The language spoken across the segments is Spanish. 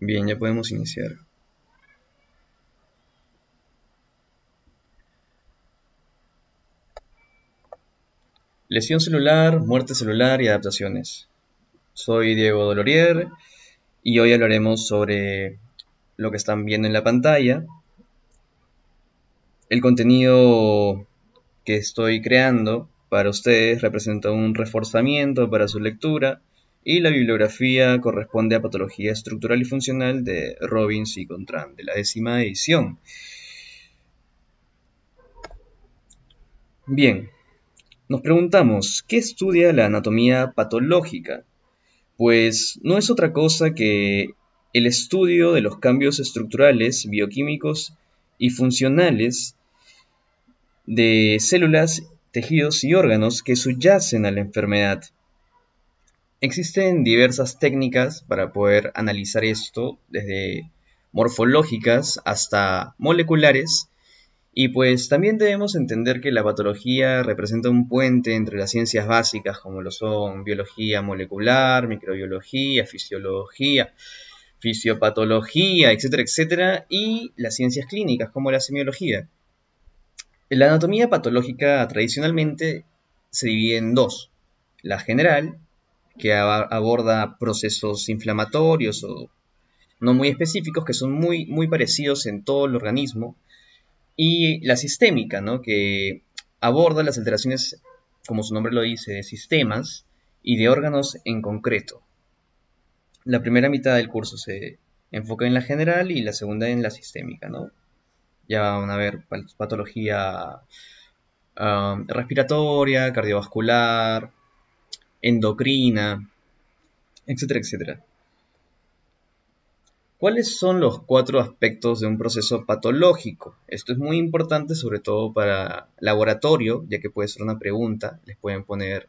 Bien, ya podemos iniciar. Lesión celular, muerte celular y adaptaciones. Soy Diego Dolorier y hoy hablaremos sobre lo que están viendo en la pantalla. El contenido que estoy creando para ustedes representa un reforzamiento para su lectura y la bibliografía corresponde a Patología Estructural y Funcional de Robbins y Contran, de la 10ª edición. Bien, nos preguntamos, ¿qué estudia la anatomía patológica? Pues no es otra cosa que el estudio de los cambios estructurales, bioquímicos y funcionales de células, tejidos y órganos que subyacen a la enfermedad. Existen diversas técnicas para poder analizar esto, desde morfológicas hasta moleculares, y pues también debemos entender que la patología representa un puente entre las ciencias básicas como lo son biología molecular, microbiología, fisiopatología, etcétera, etcétera, y las ciencias clínicas como la semiología. La anatomía patológica tradicionalmente se divide en dos: la general, que aborda procesos inflamatorios o no muy específicos que son muy parecidos en todo el organismo, y la sistémica, ¿no? Que aborda las alteraciones, como su nombre lo dice, de sistemas y de órganos en concreto. La primera mitad del curso se enfoca en la general y la segunda en la sistémica, ¿no? Ya van a ver patología respiratoria, cardiovascular, endocrina, etcétera, etcétera. ¿Cuáles son los 4 aspectos de un proceso patológico? Esto es muy importante, sobre todo para laboratorio, ya que puede ser una pregunta. Les pueden poner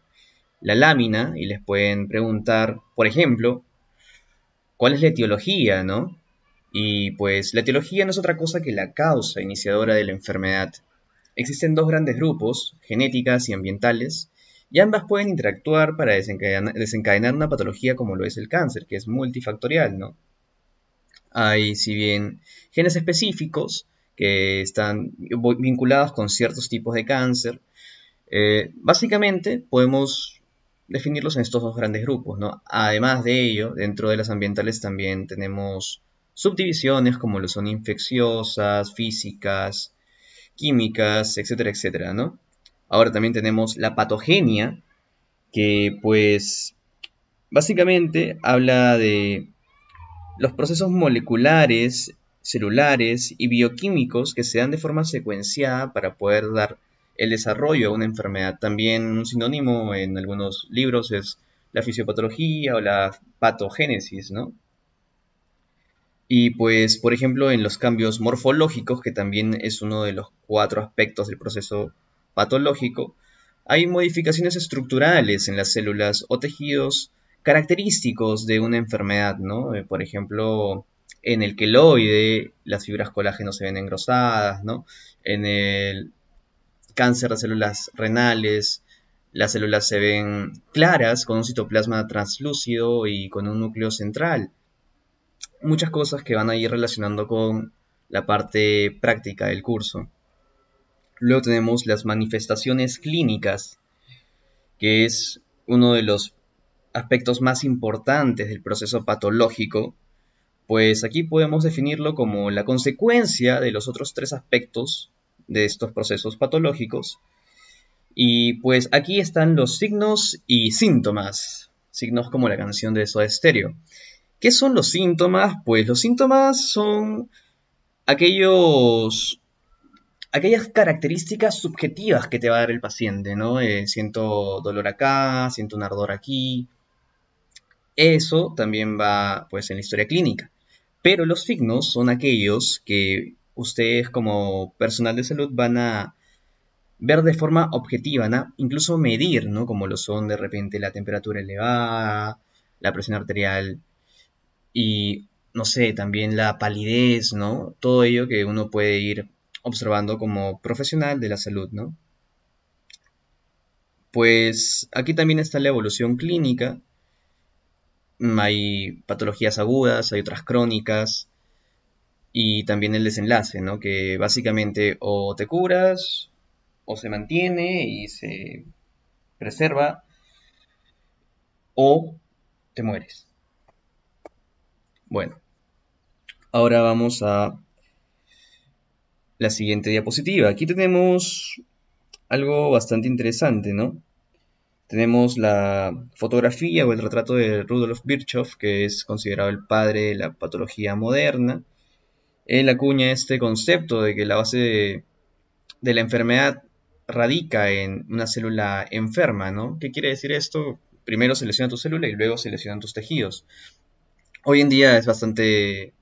la lámina y les pueden preguntar, por ejemplo, ¿cuál es la etiología, no? Y pues la etiología no es otra cosa que la causa iniciadora de la enfermedad. Existen dos grandes grupos, genéticas y ambientales, y ambas pueden interactuar para desencadenar una patología como lo es el cáncer, que es multifactorial, ¿no? Hay, si bien, genes específicos que están vinculados con ciertos tipos de cáncer. Básicamente podemos definirlos en estos dos grandes grupos, ¿no? Además de ello, dentro de las ambientales también tenemos subdivisiones como lo son infecciosas, físicas, químicas, etcétera, etcétera, ¿no? Ahora también tenemos la patogenia, que pues básicamente habla de los procesos moleculares, celulares y bioquímicos que se dan de forma secuenciada para poder dar el desarrollo a una enfermedad. También un sinónimo en algunos libros es la fisiopatología o la patogénesis, ¿no? Y pues, por ejemplo, en los cambios morfológicos, que también es uno de los 4 aspectos del proceso patológico, hay modificaciones estructurales en las células o tejidos característicos de una enfermedad, ¿no? Por ejemplo, en el queloide, las fibras colágeno se ven engrosadas, ¿no? En el cáncer de células renales, las células se ven claras, con un citoplasma translúcido y con un núcleo central. Muchas cosas que van a ir relacionando con la parte práctica del curso. Luego tenemos las manifestaciones clínicas, que es uno de los aspectos más importantes del proceso patológico, pues aquí podemos definirlo como la consecuencia de los otros 3 aspectos de estos procesos patológicos. Y pues aquí están los signos y síntomas, signos como la canción de Soda Stereo. ¿Qué son los síntomas? Pues los síntomas son aquellas características subjetivas que te va a dar el paciente, ¿no? Siento dolor acá, siento un ardor aquí. Eso también va, pues, en la historia clínica. Pero los signos son aquellos que ustedes como personal de salud van a ver de forma objetiva, ¿no? Incluso medir, ¿no? Como lo son de repente la temperatura elevada, la presión arterial y, no sé, también la palidez, ¿no? Todo ello que uno puede ir observando como profesional de la salud, ¿no? Pues aquí también está la evolución clínica. Hay patologías agudas, hay otras crónicas y también el desenlace, ¿no? Que básicamente o te curas o se mantiene y se preserva o te mueres. Bueno, ahora vamos a la siguiente diapositiva. Aquí tenemos algo bastante interesante, ¿no? Tenemos la fotografía o el retrato de Rudolf Virchow, que es considerado el padre de la patología moderna. Él acuña este concepto de que la base de la enfermedad radica en una célula enferma, ¿no? ¿Qué quiere decir esto? Primero se lesiona tu célula y luego se lesionan tus tejidos. Hoy en día es bastante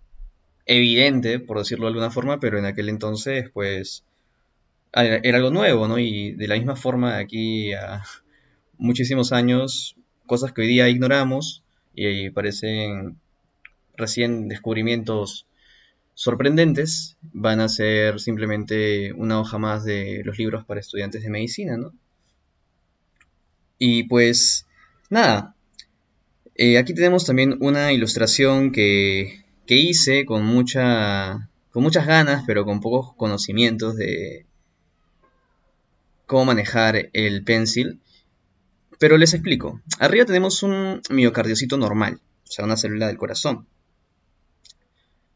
evidente, por decirlo de alguna forma, pero en aquel entonces, pues, era algo nuevo, ¿no? Y de la misma forma, de aquí a muchísimos años, cosas que hoy día ignoramos y parecen recién descubrimientos sorprendentes, van a ser simplemente una hoja más de los libros para estudiantes de medicina, ¿no? Y pues, nada, aquí tenemos también una ilustración que hice con muchas ganas, pero con pocos conocimientos de cómo manejar el pencil. Pero les explico. Arriba tenemos un miocardiocito normal, o sea, una célula del corazón.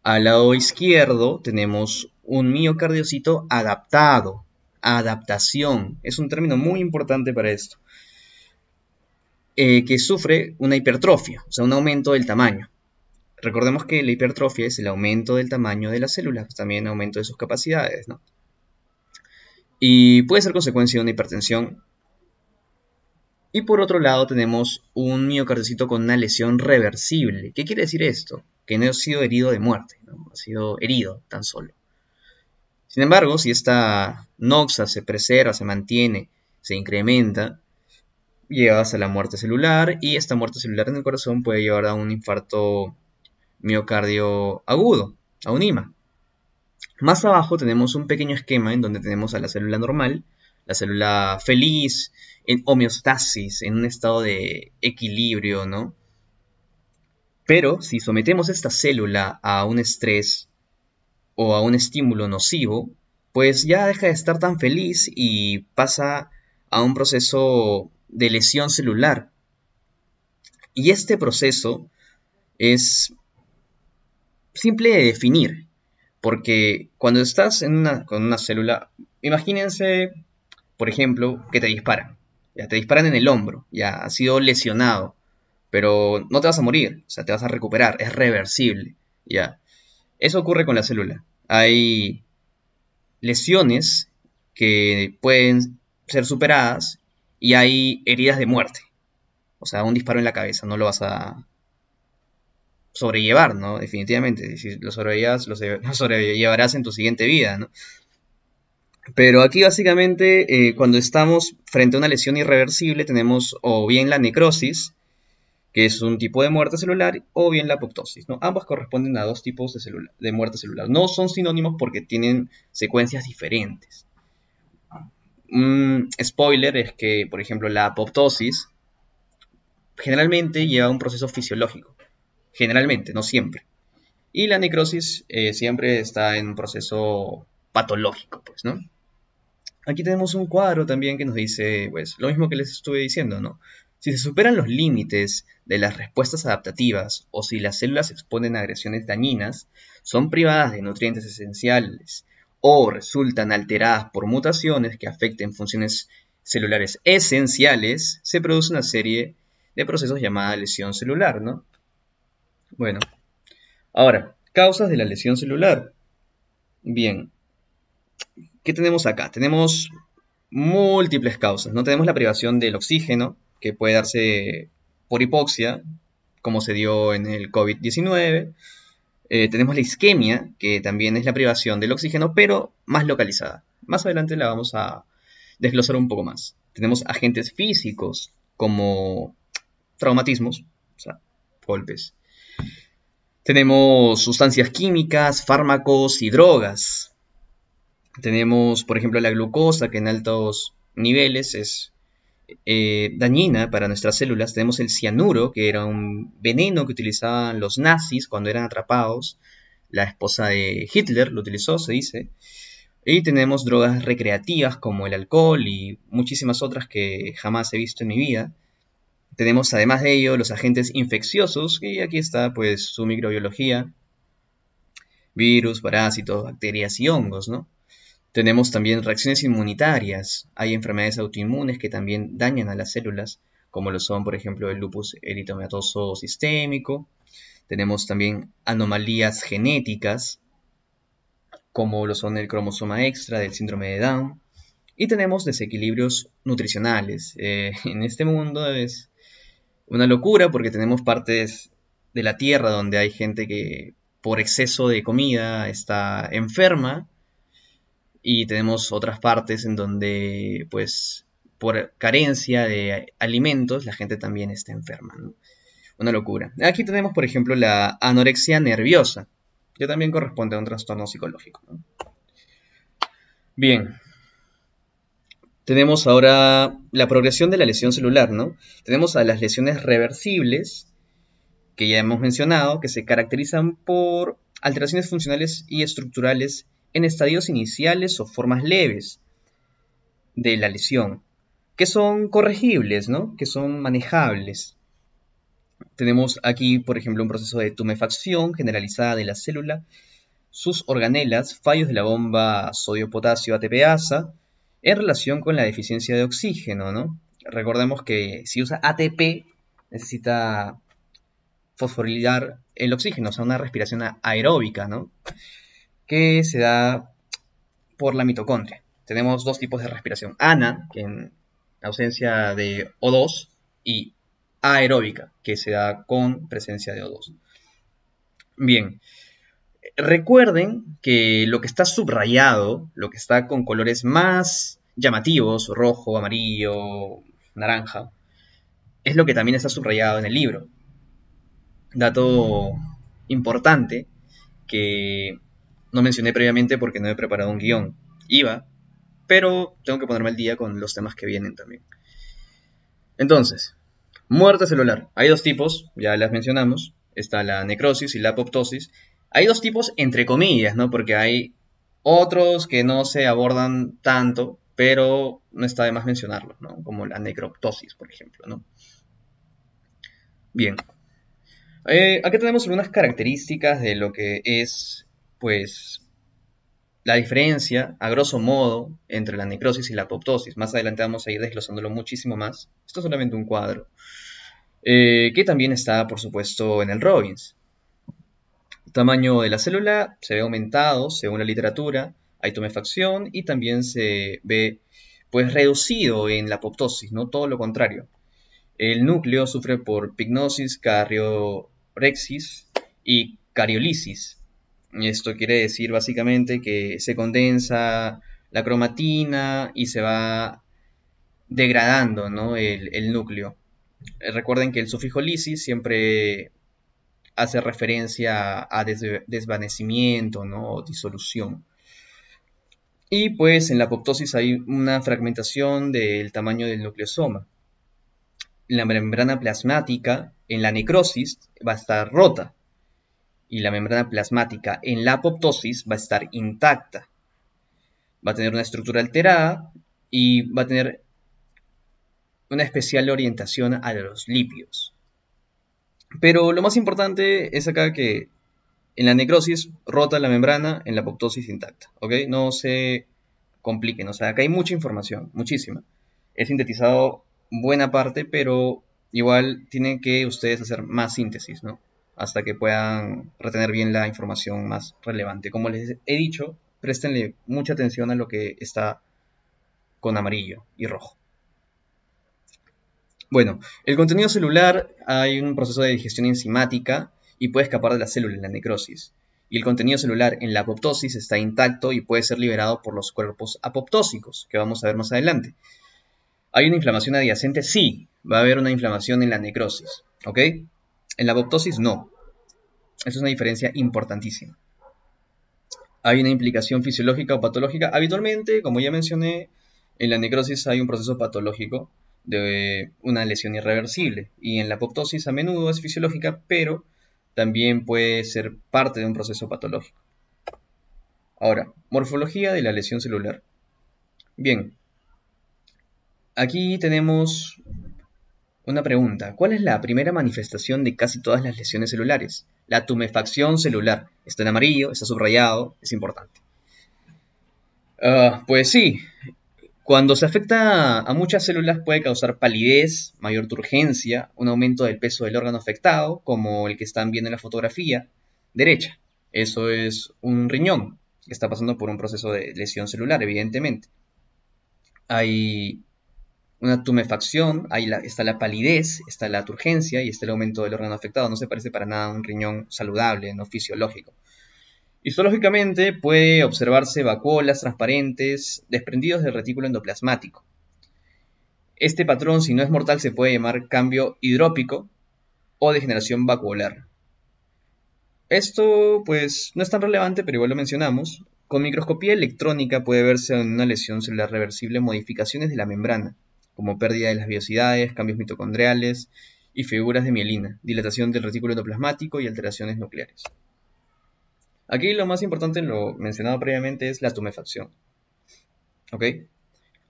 Al lado izquierdo tenemos un miocardiocito adaptado. Adaptación. Es un término muy importante para esto. Que sufre una hipertrofia, o sea, un aumento del tamaño. Recordemos que la hipertrofia es el aumento del tamaño de las células, también aumento de sus capacidades, ¿no? Y puede ser consecuencia de una hipertensión. Y por otro lado tenemos un miocardiocito con una lesión reversible. ¿Qué quiere decir esto? Que no ha sido herido de muerte, ¿no? Ha sido herido tan solo. Sin embargo, si esta noxa se preserva, se mantiene, se incrementa, llegas a la muerte celular y esta muerte celular en el corazón puede llevar a un infarto miocardio agudo, a un IMA. Más abajo tenemos un pequeño esquema en donde tenemos a la célula normal, la célula feliz, en homeostasis, en un estado de equilibrio, ¿no? Pero si sometemos esta célula a un estrés o a un estímulo nocivo, pues ya deja de estar tan feliz y pasa a un proceso de lesión celular. Y este proceso es simple de definir, porque cuando estás con una célula, imagínense, por ejemplo, que te disparan. Ya te disparan en el hombro, ya has sido lesionado, pero no te vas a morir, o sea, te vas a recuperar, es reversible, ya. Eso ocurre con la célula. Hay lesiones que pueden ser superadas y hay heridas de muerte. O sea, un disparo en la cabeza, no lo vas a sobrellevar, ¿no? Definitivamente. Si lo sobrellevas, lo sobrellevarás en tu siguiente vida, ¿no? Pero aquí básicamente cuando estamos frente a una lesión irreversible tenemos o bien la necrosis, que es un tipo de muerte celular, o bien la apoptosis, ¿no? Ambas corresponden a dos tipos de muerte celular. No son sinónimos porque tienen secuencias diferentes. Un spoiler es que, por ejemplo, la apoptosis generalmente lleva a un proceso fisiológico. Generalmente, no siempre. Y la necrosis siempre está en un proceso patológico, pues, ¿no? Aquí tenemos un cuadro también que nos dice, pues, lo mismo que les estuve diciendo, ¿no? Si se superan los límites de las respuestas adaptativas o si las células se exponen a agresiones dañinas, son privadas de nutrientes esenciales o resultan alteradas por mutaciones que afecten funciones celulares esenciales, se produce una serie de procesos llamada lesión celular, ¿no? Bueno, ahora, causas de la lesión celular. Bien, ¿qué tenemos acá? Tenemos múltiples causas, ¿no? Tenemos la privación del oxígeno, que puede darse por hipoxia, como se dio en el COVID-19. Tenemos la isquemia, que también es la privación del oxígeno, pero más localizada. Más adelante la vamos a desglosar un poco más. Tenemos agentes físicos, como traumatismos, o sea, golpes. Tenemos sustancias químicas, fármacos y drogas. Tenemos, por ejemplo, la glucosa, que en altos niveles es dañina para nuestras células. Tenemos el cianuro, que era un veneno que utilizaban los nazis cuando eran atrapados. La esposa de Hitler lo utilizó, se dice. Y tenemos drogas recreativas como el alcohol y muchísimas otras que jamás he visto en mi vida. Tenemos además de ello los agentes infecciosos, y aquí está pues su microbiología, virus, parásitos, bacterias y hongos, ¿no? Tenemos también reacciones inmunitarias. Hay enfermedades autoinmunes que también dañan a las células, como lo son, por ejemplo, el lupus eritematoso sistémico. Tenemos también anomalías genéticas, como lo son el cromosoma extra del síndrome de Down. Y tenemos desequilibrios nutricionales. En este mundo es una locura porque tenemos partes de la Tierra donde hay gente que por exceso de comida está enferma, y tenemos otras partes en donde pues por carencia de alimentos la gente también está enferma, ¿no? Una locura. Aquí tenemos, por ejemplo, la anorexia nerviosa, que también corresponde a un trastorno psicológico, ¿no? Bien, tenemos ahora la progresión de la lesión celular, ¿no? Tenemos a las lesiones reversibles, que ya hemos mencionado, que se caracterizan por alteraciones funcionales y estructurales en estadios iniciales o formas leves de la lesión, que son corregibles, ¿no? Que son manejables. Tenemos aquí, por ejemplo, un proceso de tumefacción generalizada de la célula, sus organelas, fallos de la bomba sodio-potasio ATPasa, en relación con la deficiencia de oxígeno, ¿no? Recordemos que si usa ATP, necesita fosforilar el oxígeno, o sea, una respiración aeróbica, ¿no? Que se da por la mitocondria. Tenemos dos tipos de respiración: ana, que en ausencia de O2, y aeróbica, que se da con presencia de O2. Bien, recuerden que lo que está subrayado, lo que está con colores más llamativos, rojo, amarillo, naranja, es lo que también está subrayado en el libro. Dato importante que no mencioné previamente porque no he preparado un guión. Iba, pero tengo que ponerme al día con los temas que vienen también. Entonces, muerte celular. Hay dos tipos, ya las mencionamos. Está la necrosis y la apoptosis. Hay dos tipos entre comillas, ¿no? Porque hay otros que no se abordan tanto, pero no está de más mencionarlos, ¿no? Como la necroptosis, por ejemplo, ¿no? Bien. Aquí tenemos algunas características de lo que es, pues, la diferencia, a grosso modo, entre la necrosis y la apoptosis. Más adelante vamos a ir desglosándolo muchísimo más. Esto es solamente un cuadro. Que también está, por supuesto, en el Robbins. El tamaño de la célula se ve aumentado según la literatura. Hay tumefacción y también se ve, pues, reducido en la apoptosis, ¿no? Todo lo contrario. El núcleo sufre por pignosis, cariorexis y cariolisis. Esto quiere decir básicamente que se condensa la cromatina y se va degradando, ¿no? el núcleo. Recuerden que el sufijo lisis siempre hace referencia a desvanecimiento, ¿no? O disolución. Y pues en la apoptosis hay una fragmentación del tamaño del nucleosoma. La membrana plasmática en la necrosis va a estar rota, y la membrana plasmática en la apoptosis va a estar intacta. Va a tener una estructura alterada y va a tener una especial orientación a los lípidos. Pero lo más importante es acá que en la necrosis rota la membrana, en la apoptosis intacta, ¿ok? No se compliquen, o sea, acá hay mucha información, muchísima. He sintetizado buena parte, pero igual tienen que ustedes hacer más síntesis, ¿no? Hasta que puedan retener bien la información más relevante. Como les he dicho, préstenle mucha atención a lo que está con amarillo y rojo. Bueno, el contenido celular, hay un proceso de digestión enzimática y puede escapar de la célula en la necrosis. Y el contenido celular en la apoptosis está intacto y puede ser liberado por los cuerpos apoptósicos, que vamos a ver más adelante. ¿Hay una inflamación adyacente? Sí, va a haber una inflamación en la necrosis, ¿ok? En la apoptosis no. Esa es una diferencia importantísima. ¿Hay una implicación fisiológica o patológica? Habitualmente, como ya mencioné, en la necrosis hay un proceso patológico, de una lesión irreversible. Y en la apoptosis a menudo es fisiológica, pero también puede ser parte de un proceso patológico. Ahora, morfología de la lesión celular. Bien, aquí tenemos una pregunta. ¿Cuál es la primera manifestación de casi todas las lesiones celulares? La tumefacción celular. Está en amarillo, está subrayado, es importante. Pues sí, cuando se afecta a muchas células puede causar palidez, mayor turgencia, un aumento del peso del órgano afectado, como el que están viendo en la fotografía derecha. Eso es un riñón que está pasando por un proceso de lesión celular, evidentemente. Hay una tumefacción, está la palidez, está la turgencia y está el aumento del órgano afectado. No se parece para nada a un riñón saludable, no fisiológico. Histológicamente puede observarse vacuolas transparentes desprendidos del retículo endoplasmático. Este patrón, si no es mortal, se puede llamar cambio hidrópico o degeneración vacuolar. Esto, pues, no es tan relevante, pero igual lo mencionamos. Con microscopía electrónica puede verse en una lesión celular reversible modificaciones de la membrana, como pérdida de las vellosidades, cambios mitocondriales y figuras de mielina, dilatación del retículo endoplasmático y alteraciones nucleares. Aquí lo más importante, lo mencionado previamente, es la tumefacción. ¿Ok?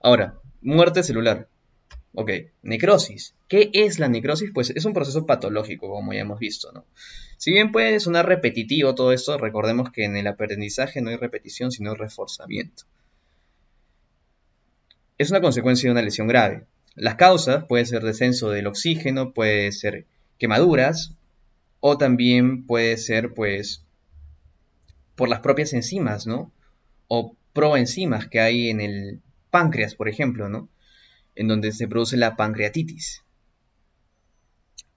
Ahora, muerte celular. Ok, necrosis. ¿Qué es la necrosis? Pues es un proceso patológico, como ya hemos visto, ¿no? Si bien puede sonar repetitivo todo esto, recordemos que en el aprendizaje no hay repetición, sino reforzamiento. Es una consecuencia de una lesión grave. Las causas pueden ser descenso del oxígeno, puede ser quemaduras, o también puede ser, pues, por las propias enzimas, ¿no? O proenzimas que hay en el páncreas, por ejemplo, ¿no? En donde se produce la pancreatitis.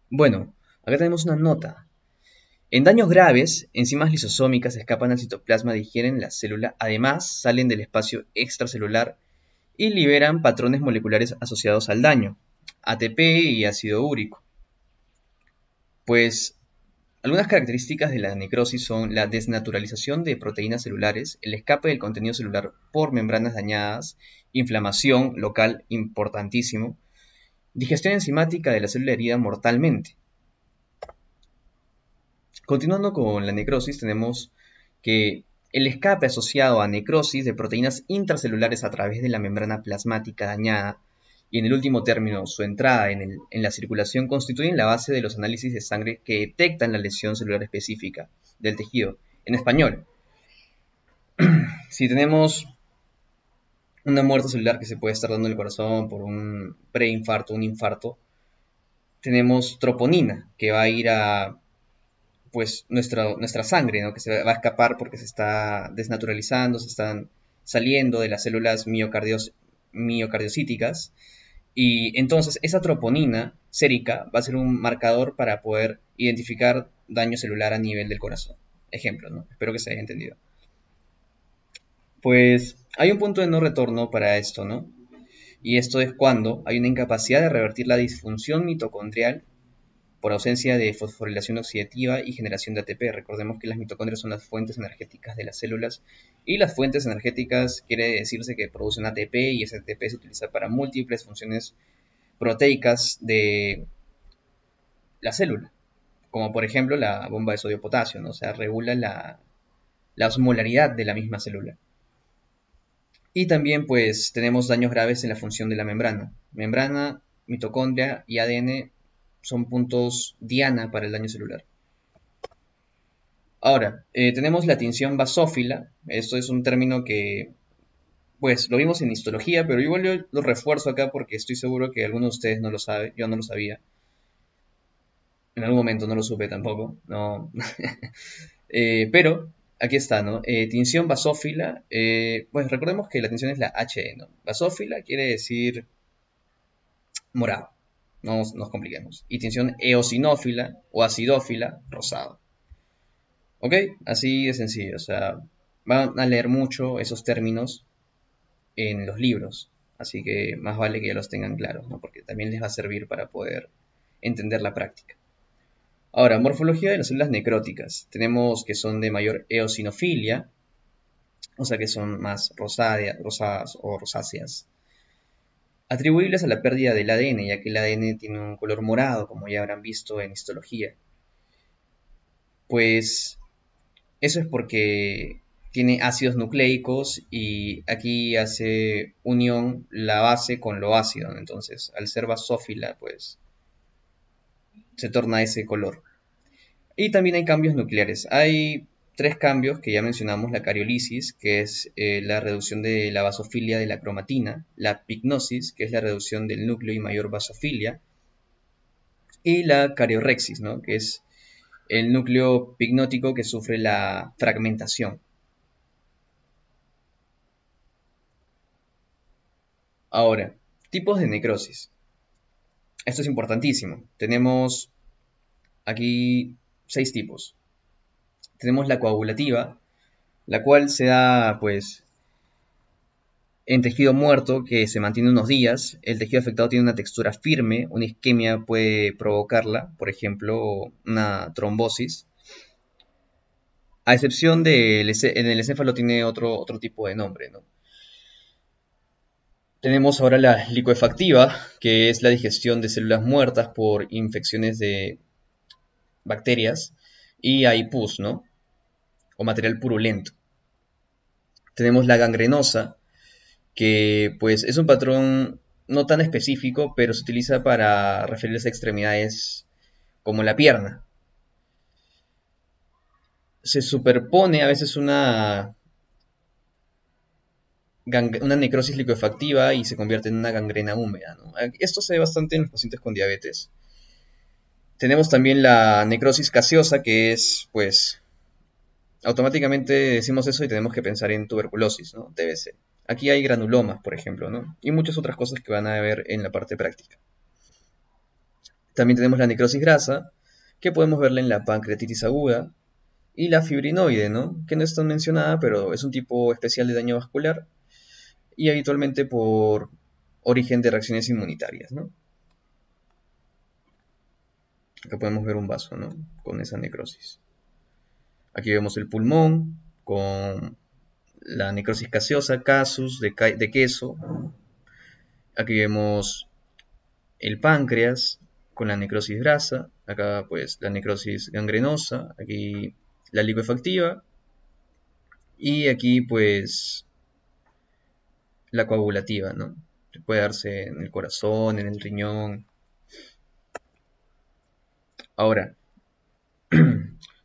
Bueno, acá tenemos una nota. En daños graves, enzimas lisosómicas escapan al citoplasma, digieren la célula, además salen del espacio extracelular y liberan patrones moleculares asociados al daño, ATP y ácido úrico. Pues algunas características de la necrosis son la desnaturalización de proteínas celulares, el escape del contenido celular por membranas dañadas, inflamación local importantísimo, digestión enzimática de la célula herida mortalmente. Continuando con la necrosis, tenemos que el escape asociado a necrosis de proteínas intracelulares a través de la membrana plasmática dañada y en el último término su entrada en la circulación constituyen la base de los análisis de sangre que detectan la lesión celular específica del tejido. En español, si tenemos una muerte celular que se puede estar dando en el corazón por un preinfarto, un infarto, tenemos troponina que va a ir a pues nuestra sangre, ¿no? Que se va a escapar porque se está desnaturalizando, se están saliendo de las células miocardiocíticas. Y entonces esa troponina sérica va a ser un marcador para poder identificar daño celular a nivel del corazón. Ejemplo, ¿no? Espero que se haya entendido. Pues hay un punto de no retorno para esto, ¿no? Y esto es cuando hay una incapacidad de revertir la disfunción mitocondrial por ausencia de fosforilación oxidativa y generación de ATP. Recordemos que las mitocondrias son las fuentes energéticas de las células y las fuentes energéticas quiere decirse que producen ATP y ese ATP se utiliza para múltiples funciones proteicas de la célula, como por ejemplo la bomba de sodio-potasio, ¿no? O sea, regula la osmolaridad de la misma célula. Y también pues tenemos daños graves en la función de la membrana. Membrana, mitocondria y ADN son puntos diana para el daño celular. Ahora, tenemos la tinción basófila. Esto es un término que, pues, lo vimos en histología, pero igual yo lo refuerzo acá porque estoy seguro que alguno de ustedes no lo sabe. Yo no lo sabía. En algún momento no lo supe tampoco. No. Pero, aquí está, ¿no? Tinción basófila. Pues recordemos que la tinción es la HE, ¿no? Basófila quiere decir morado. No nos compliquemos. Y tinción eosinófila o acidófila, rosado. ¿Ok? Así de sencillo. O sea, van a leer mucho esos términos en los libros. Así que más vale que ya los tengan claros, ¿no? Porque también les va a servir para poder entender la práctica. Ahora, morfología de las células necróticas. Tenemos que son de mayor eosinofilia, o sea que son más rosadas o rosáceas. atribuibles a la pérdida del ADN, ya que el ADN tiene un color morado, como ya habrán visto en histología. Pues eso es porque tiene ácidos nucleicos y aquí hace unión la base con lo ácido, ¿no? Entonces, al ser basófila, pues se torna ese color. Y también hay cambios nucleares. Hay tres cambios que ya mencionamos: la cariolisis, que es la reducción de la basofilia de la cromatina; la pignosis, que es la reducción del núcleo y mayor basofilia; y la cariorexis, ¿no?, que es el núcleo pignótico que sufre la fragmentación. Ahora, tipos de necrosis. Esto es importantísimo. Tenemos aquí 6 tipos. Tenemos la coagulativa, la cual se da pues en tejido muerto que se mantiene unos días. El tejido afectado tiene una textura firme, una isquemia puede provocarla, por ejemplo, una trombosis. A excepción en el encéfalo tiene otro tipo de nombre, ¿no? Tenemos ahora la licuefactiva, que es la digestión de células muertas por infecciones de bacterias, y hay pus, ¿no?, o material purulento. Tenemos la gangrenosa, que pues es un patrón no tan específico, pero se utiliza para referirse a extremidades como la pierna. Se superpone a veces una necrosis licuefactiva y se convierte en una gangrena húmeda, ¿no? Esto se ve bastante en los pacientes con diabetes. Tenemos también la necrosis gaseosa, que es, pues, automáticamente decimos eso y tenemos que pensar en tuberculosis, ¿no?, TBC. Aquí hay granulomas, por ejemplo, ¿no?, y muchas otras cosas que van a ver en la parte práctica. También tenemos la necrosis grasa, que podemos verla en la pancreatitis aguda, y la fibrinoide, ¿no?, que no es tan mencionada, pero es un tipo especial de daño vascular y habitualmente por origen de reacciones inmunitarias, ¿no? Acá podemos ver un vaso, ¿no?, con esa necrosis. Aquí vemos el pulmón con la necrosis gaseosa, casus de queso. Aquí vemos el páncreas con la necrosis grasa. Acá pues la necrosis gangrenosa. Aquí la licuefactiva. Y aquí pues la coagulativa, ¿no? Puede darse en el corazón, en el riñón. Ahora,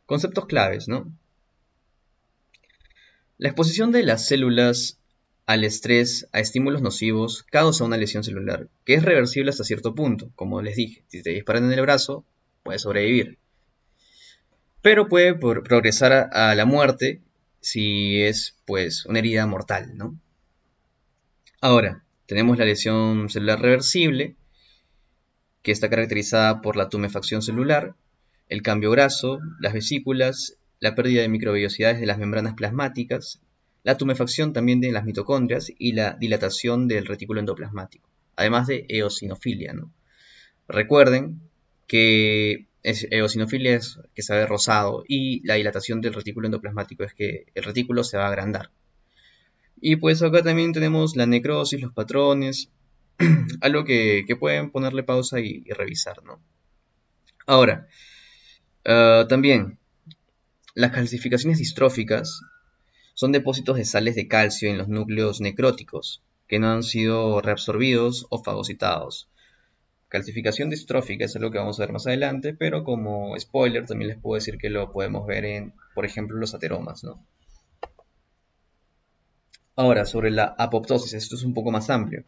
conceptos claves, ¿no? La exposición de las células al estrés, a estímulos nocivos, causa una lesión celular, que es reversible hasta cierto punto. Como les dije, si te disparan en el brazo, puedes sobrevivir. Pero puede progresar a la muerte si es, pues, una herida mortal, ¿no? Ahora, tenemos la lesión celular reversible, que está caracterizada por la tumefacción celular, el cambio graso, las vesículas, la pérdida de microvellosidades de las membranas plasmáticas, la tumefacción también de las mitocondrias y la dilatación del retículo endoplasmático, además de eosinofilia, ¿no? Recuerden que eosinofilia es que se ve rosado y la dilatación del retículo endoplasmático es que el retículo se va a agrandar. Y pues acá también tenemos la necrosis, los patrones, algo que pueden ponerle pausa y revisar, ¿no? Ahora, también las calcificaciones distróficas son depósitos de sales de calcio en los núcleos necróticos que no han sido reabsorbidos o fagocitados. Calcificación distrófica es algo que vamos a ver más adelante, pero como spoiler también les puedo decir que lo podemos ver en, por ejemplo, los ateromas, ¿no? Ahora, sobre la apoptosis, esto es un poco más amplio.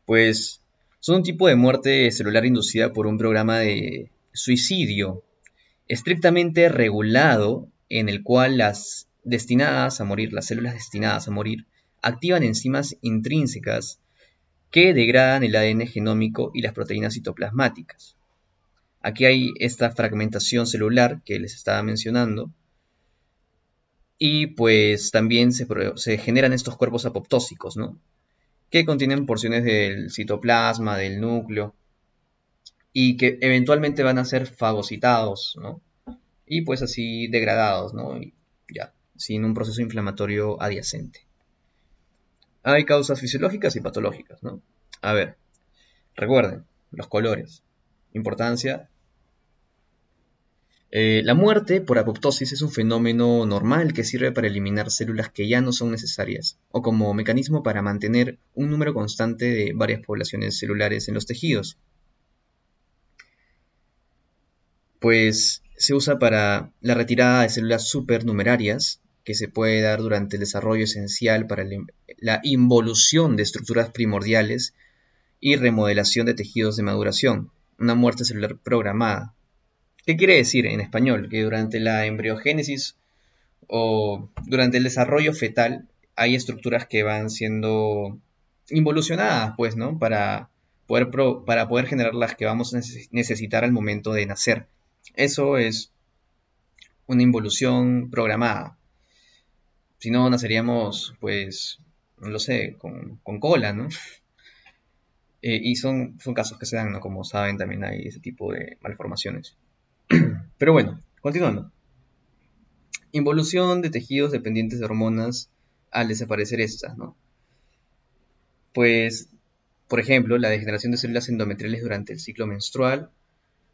Pues son un tipo de muerte celular inducida por un programa de suicidio estrictamente regulado en el cual las células destinadas a morir, activan enzimas intrínsecas que degradan el ADN genómico y las proteínas citoplasmáticas. Aquí hay esta fragmentación celular que les estaba mencionando, y pues también se generan estos cuerpos apoptósicos, ¿no?, que contienen porciones del citoplasma, del núcleo, y que eventualmente van a ser fagocitados, ¿no?, y pues así degradados, ¿no?, y ya, sin un proceso inflamatorio adyacente. Hay causas fisiológicas y patológicas, ¿no? A ver, Recuerden, los colores. Importancia. La muerte por apoptosis es un fenómeno normal que sirve para eliminar células que ya no son necesarias, o como mecanismo para mantener un número constante de varias poblaciones celulares en los tejidos. Pues se usa para la retirada de células supernumerarias, que se puede dar durante el desarrollo esencial para la involución de estructuras primordiales y remodelación de tejidos de maduración, una muerte celular programada. ¿Qué quiere decir en español? Que durante la embriogénesis o durante el desarrollo fetal hay estructuras que van siendo involucionadas, pues, ¿no? Para poder generar las que vamos a necesitar al momento de nacer. Eso es una involución programada. Si no, naceríamos, pues, no lo sé, con cola, ¿no? Y son casos que se dan, ¿no? Como saben, también hay ese tipo de malformaciones. Pero bueno, continuando. Involución de tejidos dependientes de hormonas al desaparecer estas, ¿no? Pues, por ejemplo, la degeneración de células endometriales durante el ciclo menstrual,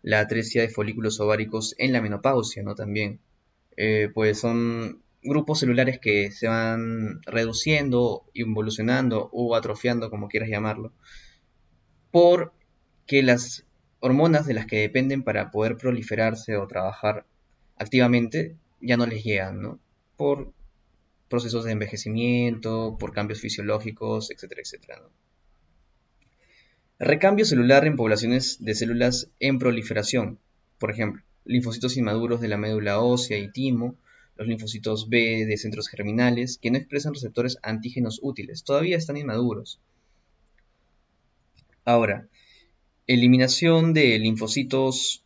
la atresia de folículos ováricos en la menopausia, ¿no? También, pues son grupos celulares que se van reduciendo, involucionando o atrofiando, como quieras llamarlo, porque las hormonas de las que dependen para poder proliferarse o trabajar activamente ya no les llegan, ¿no? Por procesos de envejecimiento, por cambios fisiológicos, etcétera, etcétera, ¿no? Recambio celular en poblaciones de células en proliferación, por ejemplo, linfocitos inmaduros de la médula ósea y timo, los linfocitos B de centros germinales, que no expresan receptores antígenos útiles, todavía están inmaduros. Ahora, eliminación de linfocitos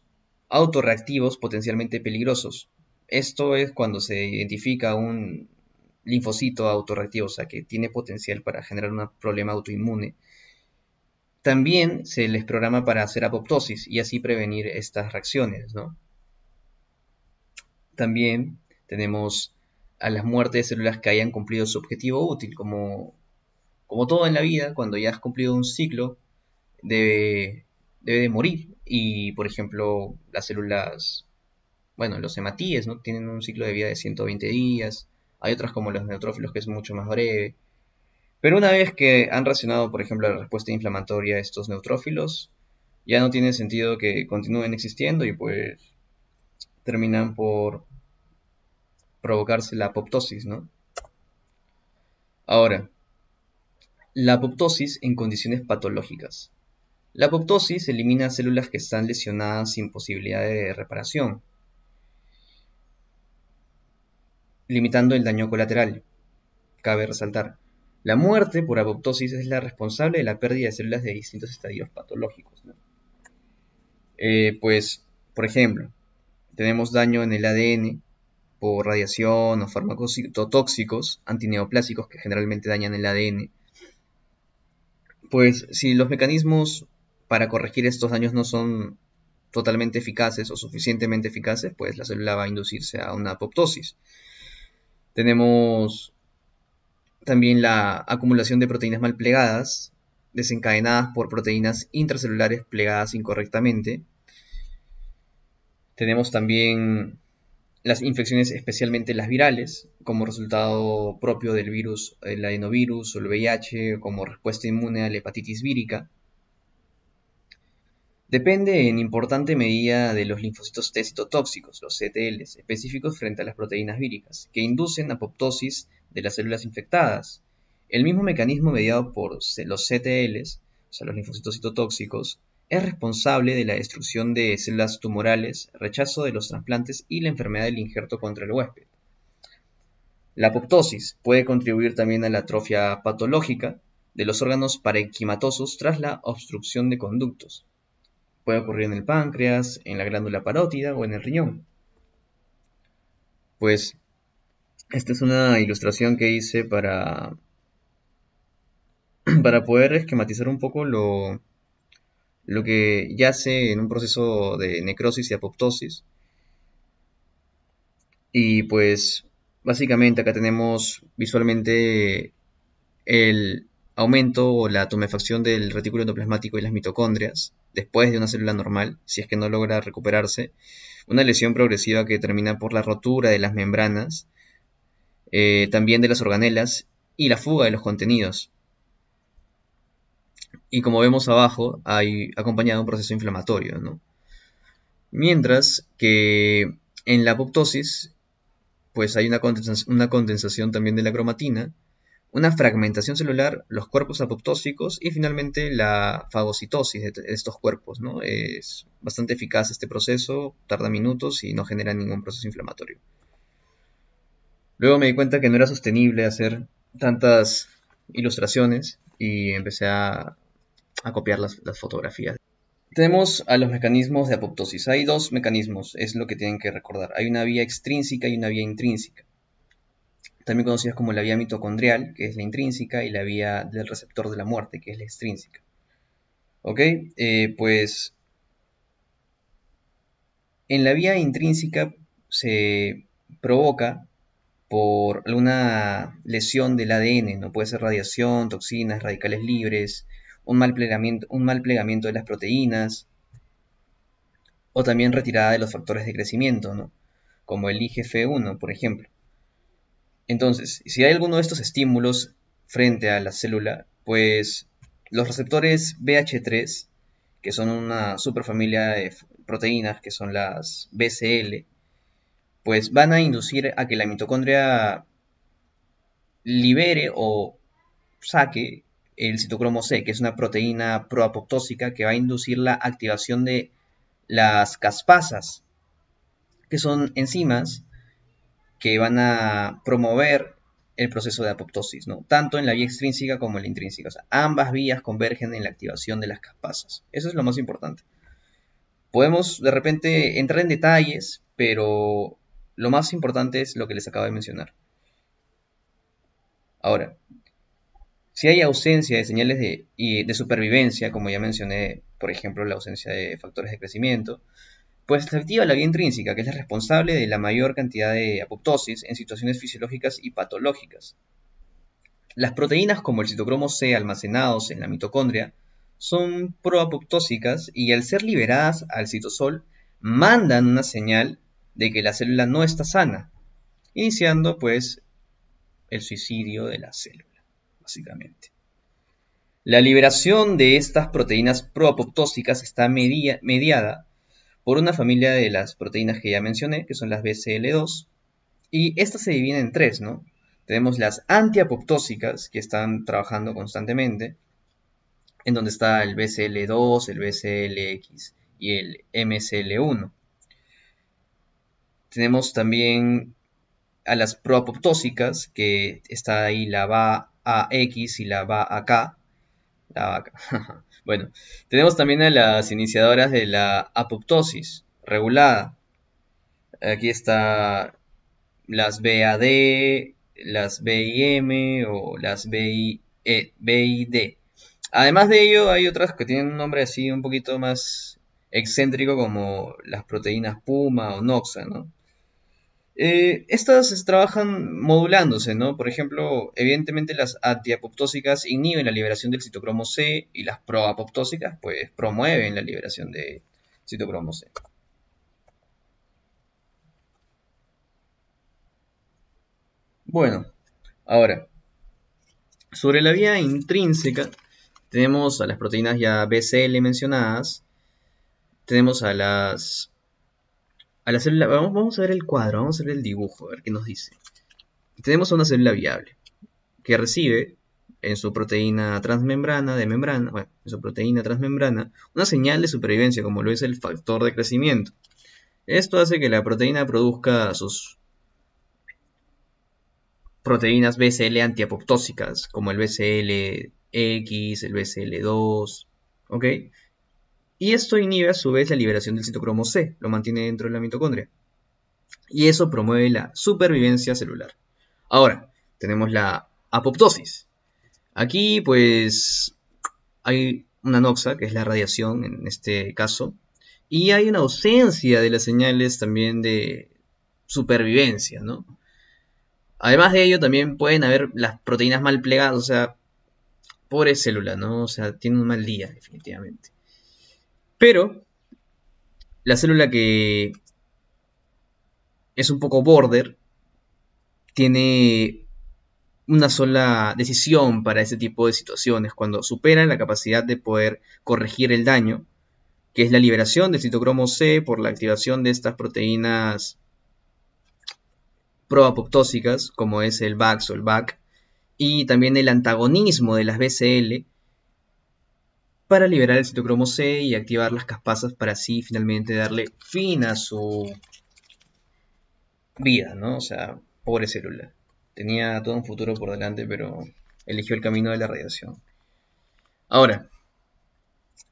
autorreactivos potencialmente peligrosos. Esto es cuando se identifica un linfocito autorreactivo, o sea, que tiene potencial para generar un problema autoinmune. También se les programa para hacer apoptosis y así prevenir estas reacciones, ¿no? También tenemos a las muertes de células que hayan cumplido su objetivo útil, como todo en la vida, cuando ya has cumplido un ciclo, debe de morir. Y, por ejemplo, las células, bueno, los hematíes, ¿no? Tienen un ciclo de vida de 120 días. Hay otras como los neutrófilos que es mucho más breve. Pero una vez que han reaccionado, por ejemplo, a la respuesta inflamatoria a estos neutrófilos, ya no tiene sentido que continúen existiendo y pues terminan por provocarse la apoptosis, ¿no? Ahora, la apoptosis en condiciones patológicas. La apoptosis elimina células que están lesionadas sin posibilidad de reparación, limitando el daño colateral. Cabe resaltar, la muerte por apoptosis es la responsable de la pérdida de células de distintos estadios patológicos, ¿no? Pues, por ejemplo, tenemos daño en el ADN por radiación o fármacos citotóxicos antineoplásicos que generalmente dañan el ADN. Pues si los mecanismos para corregir estos daños no son totalmente eficaces o suficientemente eficaces, pues la célula va a inducirse a una apoptosis. Tenemos también la acumulación de proteínas mal plegadas, desencadenadas por proteínas intracelulares plegadas incorrectamente. Tenemos también las infecciones, especialmente las virales, como resultado propio del virus, el adenovirus o el VIH, como respuesta inmune a la hepatitis vírica. Depende en importante medida de los linfocitos T citotóxicos, los CTLs, específicos frente a las proteínas víricas, que inducen apoptosis de las células infectadas. El mismo mecanismo mediado por los CTLs, o sea, los linfocitos citotóxicos, es responsable de la destrucción de células tumorales, rechazo de los trasplantes y la enfermedad del injerto contra el huésped. La apoptosis puede contribuir también a la atrofia patológica de los órganos parenquimatosos tras la obstrucción de conductos. Puede ocurrir en el páncreas, en la glándula parótida o en el riñón. Pues esta es una ilustración que hice para poder esquematizar un poco lo que yace en un proceso de necrosis y apoptosis. Y pues básicamente acá tenemos visualmente aumento o la tumefacción del retículo endoplasmático y las mitocondrias después de una célula normal, si es que no logra recuperarse, una lesión progresiva que termina por la rotura de las membranas, también de las organelas y la fuga de los contenidos. Y como vemos abajo, hay acompañado un proceso inflamatorio, ¿no? Mientras que en la apoptosis, pues hay una condensación también de la cromatina, una fragmentación celular, los cuerpos apoptósicos y finalmente la fagocitosis de estos cuerpos, ¿no? Es bastante eficaz este proceso, tarda minutos y no genera ningún proceso inflamatorio. Luego me di cuenta que no era sostenible hacer tantas ilustraciones y empecé a copiar las fotografías. Tenemos a los mecanismos de apoptosis. Hay dos mecanismos, es lo que tienen que recordar. Hay una vía extrínseca y una vía intrínseca, también conocidas como la vía mitocondrial, que es la intrínseca, y la vía del receptor de la muerte, que es la extrínseca. ¿Ok? Pues en la vía intrínseca se provoca por alguna lesión del ADN, ¿no? Puede ser radiación, toxinas, radicales libres, un mal plegamiento de las proteínas, o también retirada de los factores de crecimiento, ¿no? Como el IGF-1, por ejemplo. Entonces, si hay alguno de estos estímulos frente a la célula, pues los receptores BH3, que son una superfamilia de proteínas, que son las BCL, pues van a inducir a que la mitocondria libere o saque el citocromo C, que es una proteína proapoptósica que va a inducir la activación de las caspasas, que son enzimas que van a promover el proceso de apoptosis, ¿no? Tanto en la vía extrínseca como en la intrínseca. O sea, ambas vías convergen en la activación de las caspasas. Eso es lo más importante. Podemos de repente entrar en detalles, pero lo más importante es lo que les acabo de mencionar. Ahora, si hay ausencia de señales de supervivencia, como ya mencioné, por ejemplo, la ausencia de factores de crecimiento, pues se activa la vía intrínseca, que es la responsable de la mayor cantidad de apoptosis en situaciones fisiológicas y patológicas. Las proteínas como el citocromo C almacenados en la mitocondria son proapoptósicas y al ser liberadas al citosol mandan una señal de que la célula no está sana, iniciando pues el suicidio de la célula, básicamente. La liberación de estas proteínas proapoptósicas está mediada por una familia de las proteínas que ya mencioné, que son las BCL2, y estas se dividen en tres, ¿no? Tenemos las antiapoptósicas, que están trabajando constantemente, en donde está el BCL2, el BCLX y el MCL1. Tenemos también a las proapoptósicas, que está ahí la BAX y la BAK. La vaca. Bueno, tenemos también a las iniciadoras de la apoptosis regulada. Aquí está las BAD, las BIM o las BID. Además de ello, hay otras que tienen un nombre así un poquito más excéntrico, como las proteínas Puma o Noxa, ¿no? Estas trabajan modulándose, ¿no? Por ejemplo, evidentemente las antiapoptósicas inhiben la liberación del citocromo C y las proapoptósicas pues promueven la liberación de citocromo C. Bueno, ahora, sobre la vía intrínseca tenemos a las proteínas ya BCL mencionadas, tenemos a la célula, vamos a ver el cuadro, vamos a ver el dibujo, a ver qué nos dice. Tenemos a una célula viable que recibe en su proteína transmembrana de membrana, bueno, en su proteína transmembrana, una señal de supervivencia como lo es el factor de crecimiento. Esto hace que la proteína produzca sus proteínas BCL antiapoptósicas, como el BCLX, el BCL2, ¿ok? Y esto inhibe a su vez la liberación del citocromo C, lo mantiene dentro de la mitocondria. Y eso promueve la supervivencia celular. Ahora, tenemos la apoptosis. Aquí pues hay una noxa, que es la radiación en este caso, y hay una ausencia de las señales también de supervivencia, ¿no? Además de ello también pueden haber las proteínas mal plegadas, o sea, pobre célula, ¿no? O sea, tiene un mal día, definitivamente. Pero la célula que es un poco border tiene una sola decisión para ese tipo de situaciones, cuando supera la capacidad de poder corregir el daño, que es la liberación del citocromo C por la activación de estas proteínas proapoptósicas, como es el VAX o el BAC, y también el antagonismo de las BCL para liberar el citocromo C y activar las caspasas para así finalmente darle fin a su vida, ¿no? O sea, pobre célula. Tenía todo un futuro por delante, pero eligió el camino de la radiación. Ahora,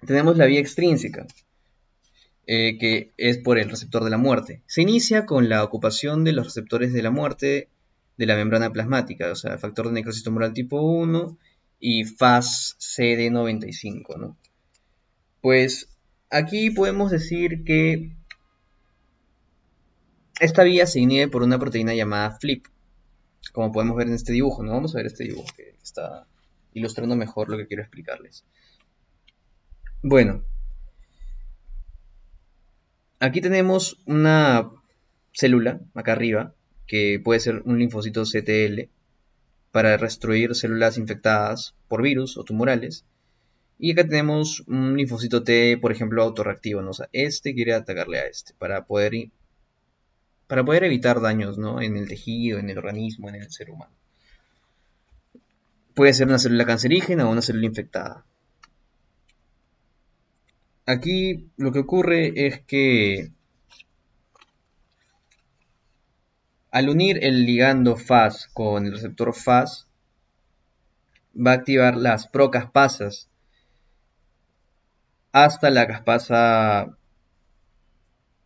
tenemos la vía extrínseca, que es por el receptor de la muerte. Se inicia con la ocupación de los receptores de la muerte de la membrana plasmática, o sea, factor de necrosis tumoral tipo 1 y FAS CD95, ¿no? Pues aquí podemos decir que esta vía se inhibe por una proteína llamada FLIP, como podemos ver en este dibujo, ¿no? Vamos a ver este dibujo que está ilustrando mejor lo que quiero explicarles. Bueno, aquí tenemos una célula, acá arriba, que puede ser un linfocito CTL, para destruir células infectadas por virus o tumorales. Y acá tenemos un linfocito T, por ejemplo, autorreactivo, ¿no? O sea, este quiere atacarle a este, para poder evitar daños, ¿no? En el tejido, en el organismo, en el ser humano. Puede ser una célula cancerígena o una célula infectada. Aquí lo que ocurre es que al unir el ligando FAS con el receptor FAS, va a activar las procaspasas hasta la caspasa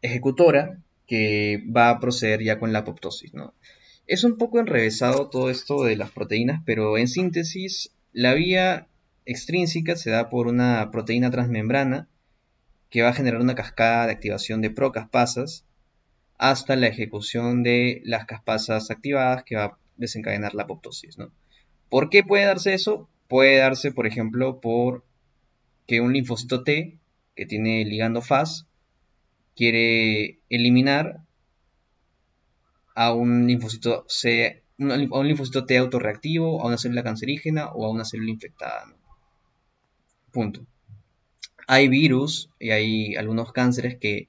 ejecutora, que va a proceder ya con la apoptosis, ¿no? Es un poco enrevesado todo esto de las proteínas, pero en síntesis, la vía extrínseca se da por una proteína transmembrana que va a generar una cascada de activación de procaspasas hasta la ejecución de las caspasas activadas que va a desencadenar la apoptosis, ¿no? ¿Por qué puede darse eso? Puede darse, por ejemplo, por que un linfocito T, que tiene ligando FAS, quiere eliminar a un linfocito C, a un linfocito T autorreactivo, a una célula cancerígena o a una célula infectada, ¿no? Punto. Hay virus y hay algunos cánceres que,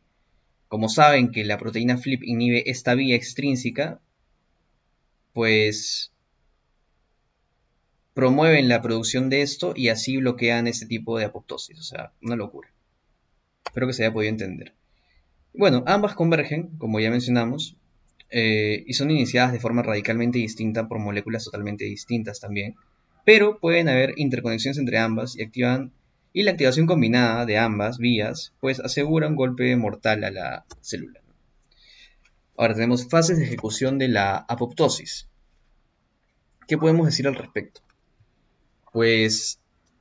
como saben que la proteína FLIP inhibe esta vía extrínseca, pues promueven la producción de esto y así bloquean este tipo de apoptosis. O sea, una locura. Espero que se haya podido entender. Bueno, ambas convergen, como ya mencionamos, y son iniciadas de forma radicalmente distinta por moléculas totalmente distintas también, pero pueden haber interconexiones entre ambas y la activación combinada de ambas vías pues asegura un golpe mortal a la célula. Ahora tenemos fases de ejecución de la apoptosis. ¿Qué podemos decir al respecto? Pues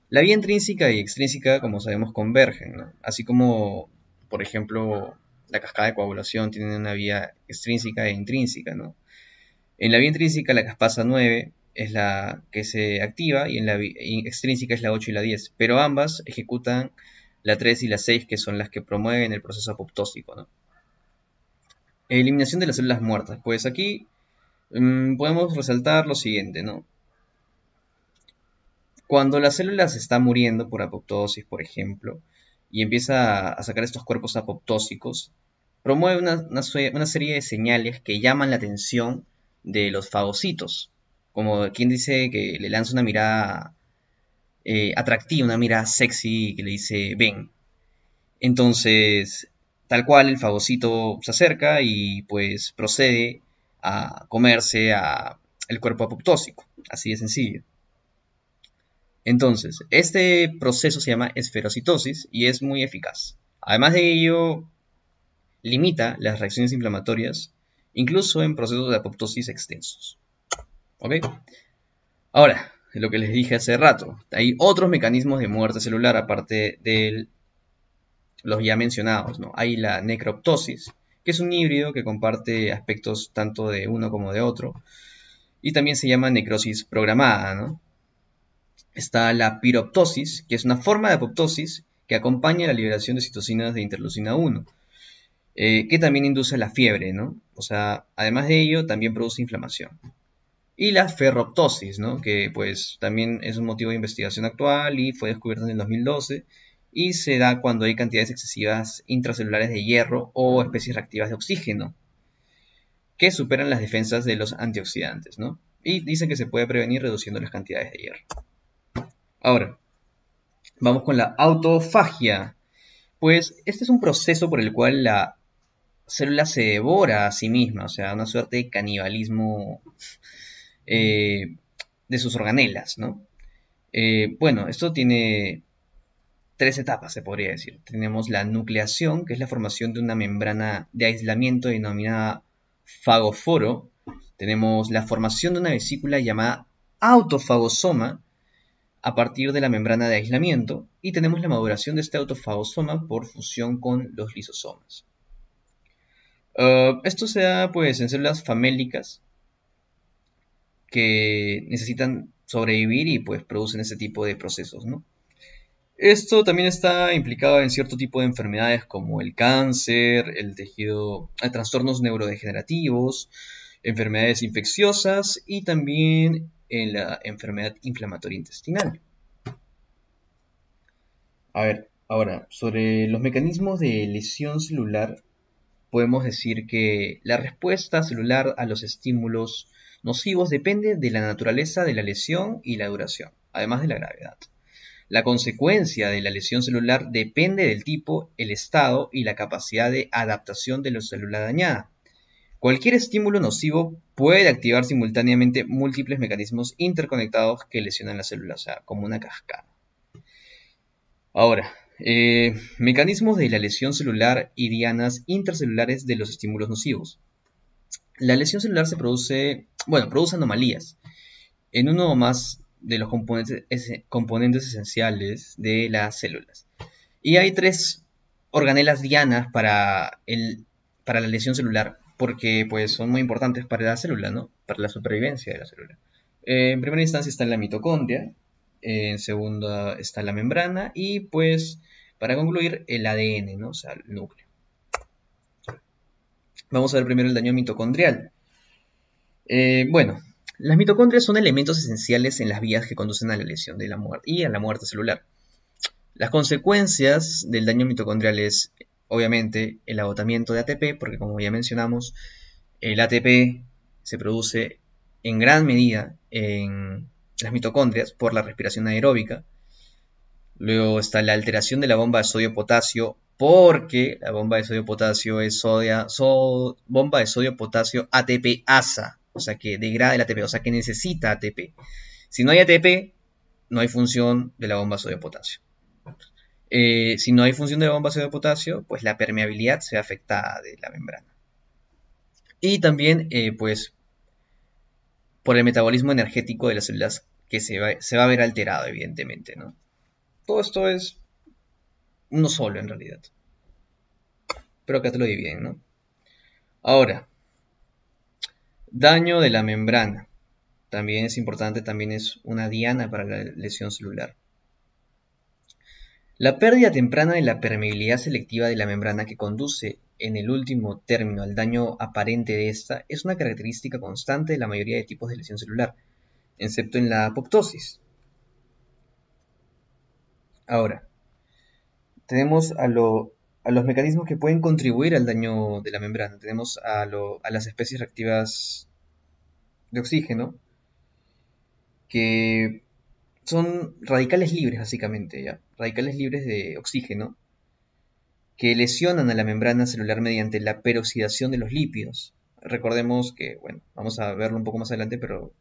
la vía intrínseca y extrínseca, como sabemos, convergen, ¿no? Así como, por ejemplo, la cascada de coagulación tiene una vía extrínseca e intrínseca, ¿no? En la vía intrínseca la caspasa 9 es la que se activa y en la vía extrínseca es la 8 y la 10, pero ambas ejecutan la 3 y la 6, que son las que promueven el proceso apoptósico, ¿no? Eliminación de las células muertas. Pues aquí podemos resaltar lo siguiente, ¿no? Cuando la célula se está muriendo por apoptosis, por ejemplo, y empieza a sacar estos cuerpos apoptósicos, promueve una serie de señales que llaman la atención de los fagocitos, como quien dice que le lanza una mirada atractiva, una mirada sexy que le dice ven. Entonces, tal cual el fagocito se acerca y pues procede a comerse el cuerpo apoptósico, así de sencillo. Entonces, este proceso se llama esferocitosis y es muy eficaz. Además de ello, limita las reacciones inflamatorias, incluso en procesos de apoptosis extensos. ¿Ok? Ahora, lo que les dije hace rato, hay otros mecanismos de muerte celular aparte de los ya mencionados, ¿no? Hay la necroptosis, que es un híbrido que comparte aspectos tanto de uno como de otro, y también se llama necrosis programada, ¿no? Está la piroptosis, que es una forma de apoptosis que acompaña la liberación de citocinas de interleucina 1, que también induce la fiebre, ¿no? O sea, además de ello, también produce inflamación. Y la ferroptosis, ¿no? Que pues también es un motivo de investigación actual y fue descubierta en el 2012 y se da cuando hay cantidades excesivas intracelulares de hierro o especies reactivas de oxígeno que superan las defensas de los antioxidantes, ¿no? Y dicen que se puede prevenir reduciendo las cantidades de hierro. Ahora, vamos con la autofagia. Pues este es un proceso por el cual la célula se devora a sí misma, o sea, una suerte de canibalismo eh, de sus organelas, ¿no? Bueno, esto tiene tres etapas, se podría decir. Tenemos la nucleación, que es la formación de una membrana de aislamiento denominada fagoforo. Tenemos la formación de una vesícula llamada autofagosoma a partir de la membrana de aislamiento. Y tenemos la maduración de este autofagosoma por fusión con los lisosomas. Esto se da pues en células famélicas que necesitan sobrevivir y pues producen ese tipo de procesos, ¿no? Esto también está implicado en cierto tipo de enfermedades como el cáncer, trastornos neurodegenerativos, enfermedades infecciosas y también en la enfermedad inflamatoria intestinal. A ver, ahora, sobre los mecanismos de lesión celular, podemos decir que la respuesta celular a los estímulos nocivos depende de la naturaleza de la lesión y la duración, además de la gravedad. La consecuencia de la lesión celular depende del tipo, el estado y la capacidad de adaptación de la célula dañada. Cualquier estímulo nocivo puede activar simultáneamente múltiples mecanismos interconectados que lesionan la célula, o sea, como una cascada. Ahora, mecanismos de la lesión celular y dianas intracelulares de los estímulos nocivos. La lesión celular produce anomalías en uno o más de los componentes esenciales de las células. Y hay tres organelas dianas para la lesión celular, porque pues, son muy importantes para la célula, ¿no? Para la supervivencia de la célula. En primera instancia está la mitocondria, en segunda está la membrana y pues para concluir el ADN, ¿no? O sea, el núcleo. Vamos a ver primero el daño mitocondrial. Bueno, las mitocondrias son elementos esenciales en las vías que conducen a la lesión de la muerte y a la muerte celular. Las consecuencias del daño mitocondrial es, obviamente, el agotamiento de ATP, porque como ya mencionamos, el ATP se produce en gran medida en las mitocondrias por la respiración anaeróbica. Luego está la alteración de la bomba de sodio-potasio, porque la bomba de sodio-potasio es bomba de sodio-potasio ATP-ASA, o sea que degrada el ATP, o sea que necesita ATP. Si no hay ATP, no hay función de la bomba de sodio-potasio. Si no hay función de la bomba de sodio-potasio, pues la permeabilidad se ve afectada de la membrana. Y también, pues, por el metabolismo energético de las células que se va a ver alterado, evidentemente, ¿no? Todo esto es uno solo, en realidad. Pero acá te lo dividen, ¿no? Ahora, daño de la membrana. También es importante, también es una diana para la lesión celular. La pérdida temprana de la permeabilidad selectiva de la membrana que conduce en el último término al daño aparente de esta es una característica constante de la mayoría de tipos de lesión celular, excepto en la apoptosis. Ahora, tenemos a los mecanismos que pueden contribuir al daño de la membrana. Tenemos a las especies reactivas de oxígeno, que son radicales libres básicamente, ¿ya? Radicales libres de oxígeno que lesionan a la membrana celular mediante la peroxidación de los lípidos. Recordemos que, bueno, vamos a verlo un poco más adelante, pero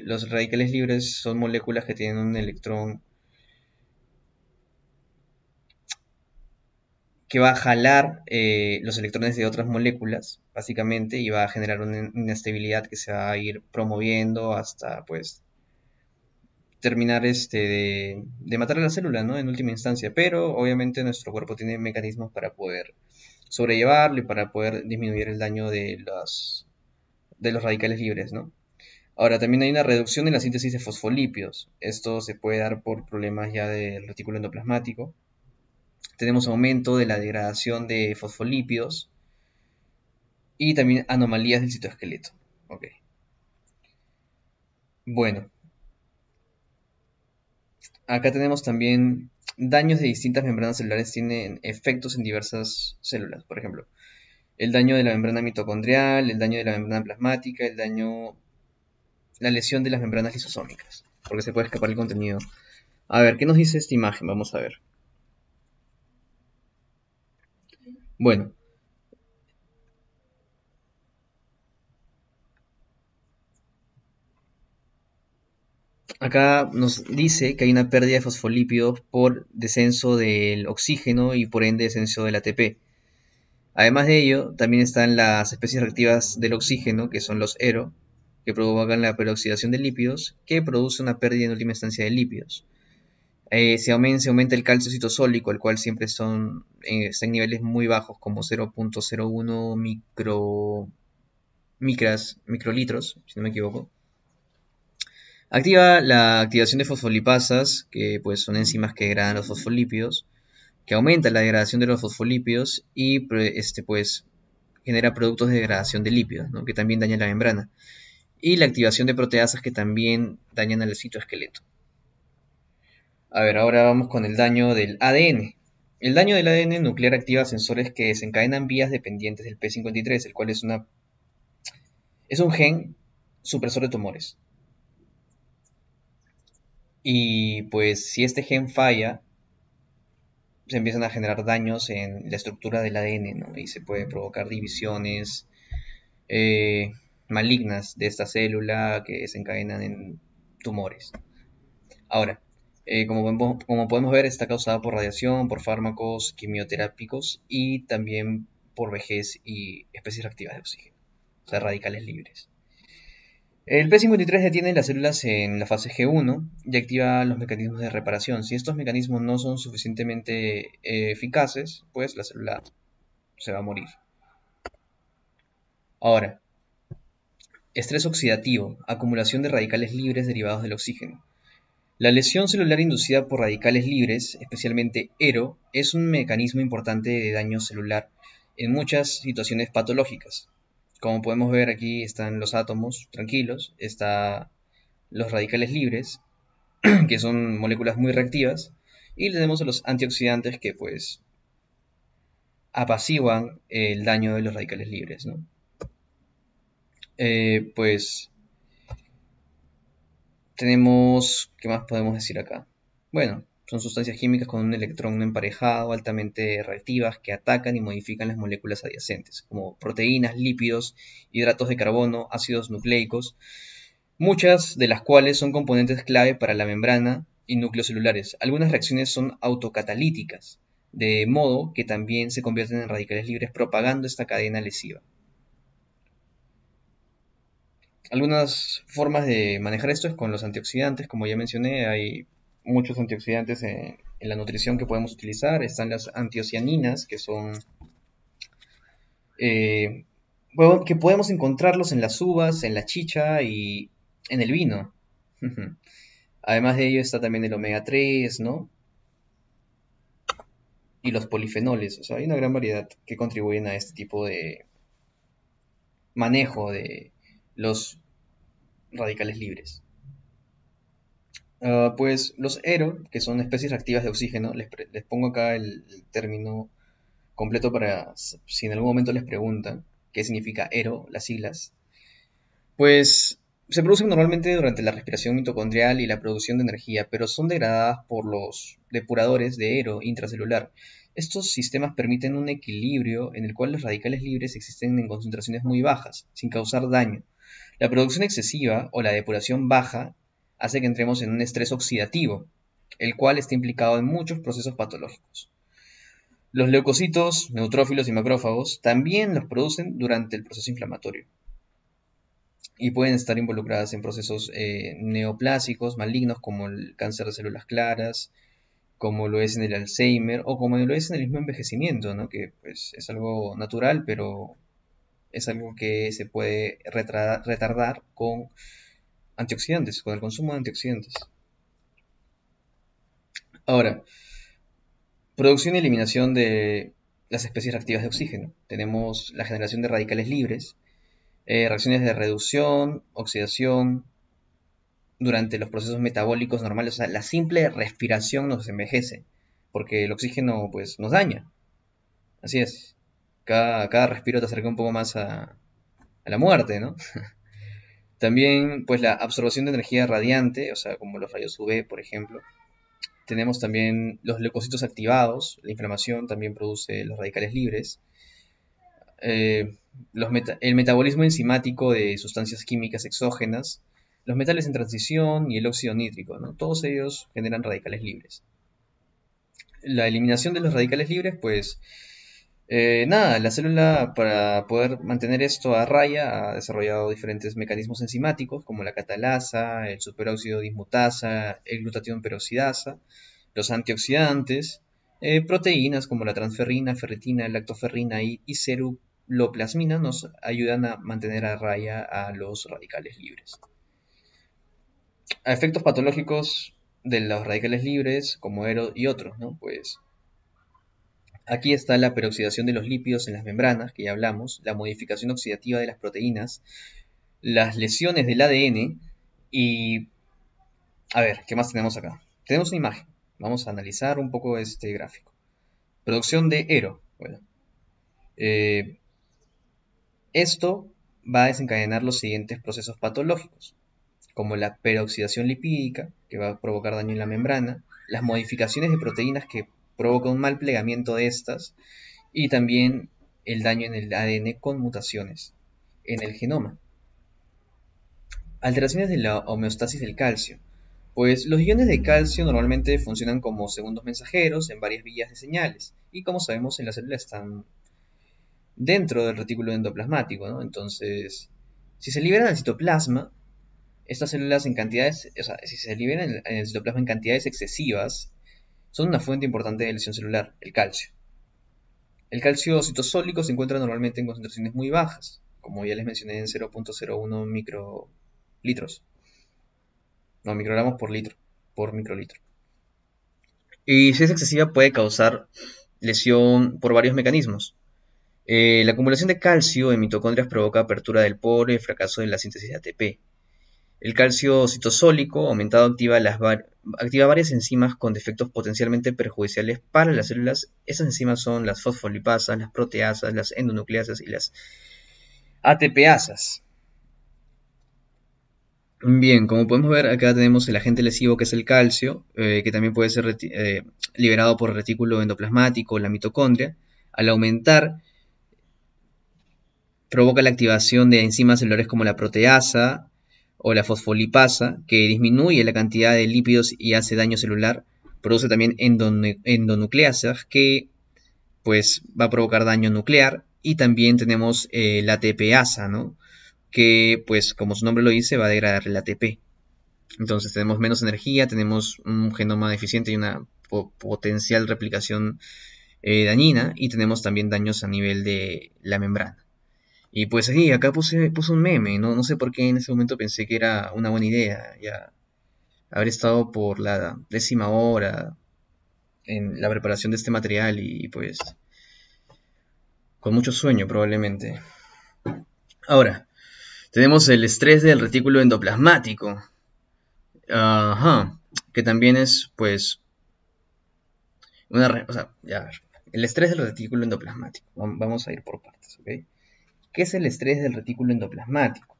los radicales libres son moléculas que tienen un electrón que va a jalar los electrones de otras moléculas, básicamente, y va a generar una inestabilidad que se va a ir promoviendo hasta, pues, terminar de matar a la célula, ¿no? En última instancia. Pero obviamente nuestro cuerpo tiene mecanismos para poder sobrellevarlo y para poder disminuir el daño de los radicales libres, ¿no? Ahora, también hay una reducción en la síntesis de fosfolípidos. Esto se puede dar por problemas ya del retículo endoplasmático. Tenemos aumento de la degradación de fosfolípidos y también anomalías del citoesqueleto. Ok. Bueno, acá tenemos también daños de distintas membranas celulares tienen efectos en diversas células. Por ejemplo, el daño de la membrana mitocondrial, el daño de la membrana plasmática, la lesión de las membranas lisosómicas, porque se puede escapar el contenido. A ver, ¿qué nos dice esta imagen? Vamos a ver. Bueno, acá nos dice que hay una pérdida de fosfolípidos por descenso del oxígeno y por ende descenso del ATP. Además de ello, también están las especies reactivas del oxígeno, que son los ERO, que provocan la peroxidación de lípidos, que produce una pérdida en última instancia de lípidos. Se aumenta el calcio citosólico, el cual siempre está en niveles muy bajos, como 0.01 microlitros, si no me equivoco. Activa la activación de fosfolipasas, que pues son enzimas que degradan los fosfolípidos, que aumenta la degradación de los fosfolípidos y pues genera productos de degradación de lípidos, ¿no? Que también dañan la membrana. Y la activación de proteasas que también dañan al citoesqueleto. A ver, ahora vamos con el daño del ADN. El daño del ADN nuclear activa sensores que desencadenan vías dependientes del P53, el cual es un gen supresor de tumores. Y pues si este gen falla, se empiezan a generar daños en la estructura del ADN, ¿no? Y se puede provocar divisiones eh, malignas de esta célula que desencadenan en tumores. Ahora, como podemos ver, está causada por radiación, por fármacos quimioterápicos y también por vejez y especies reactivas de oxígeno, o sea, radicales libres. El P53 detiene las células en la fase G1 y activa los mecanismos de reparación. Si estos mecanismos no son suficientemente eficaces, pues la célula se va a morir. Ahora, estrés oxidativo, acumulación de radicales libres derivados del oxígeno. La lesión celular inducida por radicales libres, especialmente ERO, es un mecanismo importante de daño celular en muchas situaciones patológicas. Como podemos ver, aquí están los átomos tranquilos, están los radicales libres, que son moléculas muy reactivas, y tenemos a los antioxidantes que pues apaciguan el daño de los radicales libres, ¿no? Pues tenemos, ¿qué más podemos decir acá? Bueno, son sustancias químicas con un electrón no emparejado, altamente reactivas, que atacan y modifican las moléculas adyacentes, como proteínas, lípidos, hidratos de carbono, ácidos nucleicos, muchas de las cuales son componentes clave para la membrana y núcleos celulares. Algunas reacciones son autocatalíticas, de modo que también se convierten en radicales libres propagando esta cadena lesiva. Algunas formas de manejar esto es con los antioxidantes, como ya mencioné, hay muchos antioxidantes en la nutrición que podemos utilizar. Están las antiocianinas, que son eh, que podemos encontrarlos en las uvas, en la chicha y en el vino. Además de ello está también el omega 3, ¿no? Y los polifenoles. O sea, hay una gran variedad que contribuyen a este tipo de manejo de los radicales libres. Pues los ERO, que son especies reactivas de oxígeno, les pongo acá el término completo para si en algún momento les preguntan qué significa ERO, las siglas. Pues se producen normalmente durante la respiración mitocondrial y la producción de energía, pero son degradadas por los depuradores de ERO intracelular. Estos sistemas permiten un equilibrio en el cual los radicales libres existen en concentraciones muy bajas, sin causar daño. La producción excesiva o la depuración baja hace que entremos en un estrés oxidativo, el cual está implicado en muchos procesos patológicos. Los leucocitos, neutrófilos y macrófagos también los producen durante el proceso inflamatorio y pueden estar involucradas en procesos neoplásicos malignos como el cáncer de células claras, como lo es en el Alzheimer o como lo es en el mismo envejecimiento, ¿no? Que pues, es algo natural, pero es algo que se puede retardar con antioxidantes, con el consumo de antioxidantes. Ahora, producción y eliminación de las especies reactivas de oxígeno. Tenemos la generación de radicales libres, reacciones de reducción, oxidación durante los procesos metabólicos normales. O sea, la simple respiración nos envejece, porque el oxígeno pues nos daña. Así es. Cada respiro te acerca un poco más a la muerte, ¿no? También pues la absorción de energía radiante, o sea, como los rayos UV, por ejemplo. Tenemos también los leucocitos activados, la inflamación también produce los radicales libres. eh, el metabolismo enzimático de sustancias químicas exógenas, los metales en transición y el óxido nítrico, ¿no? Todos ellos generan radicales libres. La eliminación de los radicales libres, pues nada, la célula para poder mantener esto a raya ha desarrollado diferentes mecanismos enzimáticos como la catalasa, el superóxido dismutasa, el glutatión peroxidasa, los antioxidantes, proteínas como la transferrina, ferritina, lactoferrina y ceruloplasmina nos ayudan a mantener a raya a los radicales libres. A efectos patológicos de los radicales libres, como ERO y otros, ¿no? Pues aquí está la peroxidación de los lípidos en las membranas, que ya hablamos, la modificación oxidativa de las proteínas, las lesiones del ADN y... A ver, ¿qué más tenemos acá? Tenemos una imagen. Vamos a analizar un poco este gráfico. Producción de ERO. Bueno, eh, esto va a desencadenar los siguientes procesos patológicos, como la peroxidación lipídica, que va a provocar daño en la membrana, las modificaciones de proteínas que provocan un mal plegamiento de estas, y también el daño en el ADN con mutaciones en el genoma. Alteraciones de la homeostasis del calcio. Pues los iones de calcio normalmente funcionan como segundos mensajeros en varias vías de señales, y como sabemos en la célula están dentro del retículo endoplasmático, ¿no? Entonces, si se liberan al citoplasma, estas células en cantidades, o sea, si se liberan en el citoplasma en cantidades excesivas, son una fuente importante de lesión celular, el calcio. El calcio citosólico se encuentra normalmente en concentraciones muy bajas, como ya les mencioné en 0.01 microlitros, no, microgramos por litro, por microlitro. Y si es excesiva puede causar lesión por varios mecanismos. La acumulación de calcio en mitocondrias provoca apertura del poro y fracaso de la síntesis de ATP. El calcio citosólico aumentado activa varias enzimas con defectos potencialmente perjudiciales para las células. Esas enzimas son las fosfolipasas, las proteasas, las endonucleasas y las ATPasas. Bien, como podemos ver, acá tenemos el agente lesivo que es el calcio, que también puede ser liberado por el retículo endoplasmático, la mitocondria. Al aumentar, provoca la activación de enzimas celulares como la proteasa o la fosfolipasa, que disminuye la cantidad de lípidos y hace daño celular. Produce también endonucleasas, que pues va a provocar daño nuclear. Y también tenemos la ATPasa, ¿no? Que pues como su nombre lo dice va a degradar el ATP. Entonces tenemos menos energía, tenemos un genoma deficiente y una potencial replicación dañina, y tenemos también daños a nivel de la membrana. Y pues aquí, acá puse un meme, ¿no? No sé por qué en ese momento pensé que era una buena idea. Ya haber estado por la 10ª hora en la preparación de este material y pues con mucho sueño probablemente. Ahora, tenemos el estrés del retículo endoplasmático. Ajá, que también es pues o sea, ya a ver, el estrés del retículo endoplasmático. Vamos a ir por partes, ¿ok? ¿Qué es el estrés del retículo endoplasmático?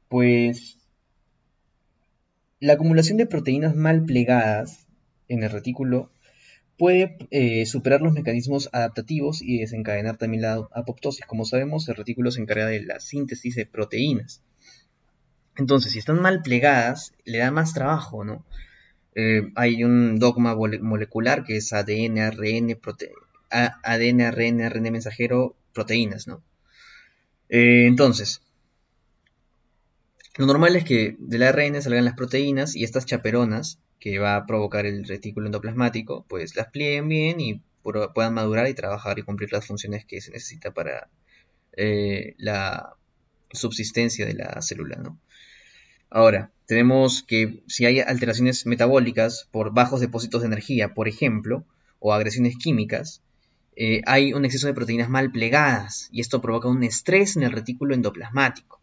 Pues la acumulación de proteínas mal plegadas en el retículo puede superar los mecanismos adaptativos y desencadenar también la apoptosis. Como sabemos, el retículo se encarga de la síntesis de proteínas. Entonces, si están mal plegadas, le da más trabajo, ¿no? Hay un dogma molecular que es ADN, ARN, ADN, ARN, ARN mensajero, proteínas, ¿no? Entonces, lo normal es que del ARN salgan las proteínas y estas chaperonas que va a provocar el retículo endoplasmático, pues las plieguen bien y puedan madurar y trabajar y cumplir las funciones que se necesita para la subsistencia de la célula, ¿no? Ahora, tenemos que si hay alteraciones metabólicas por bajos depósitos de energía, por ejemplo, o agresiones químicas, hay un exceso de proteínas mal plegadas y esto provoca un estrés en el retículo endoplasmático.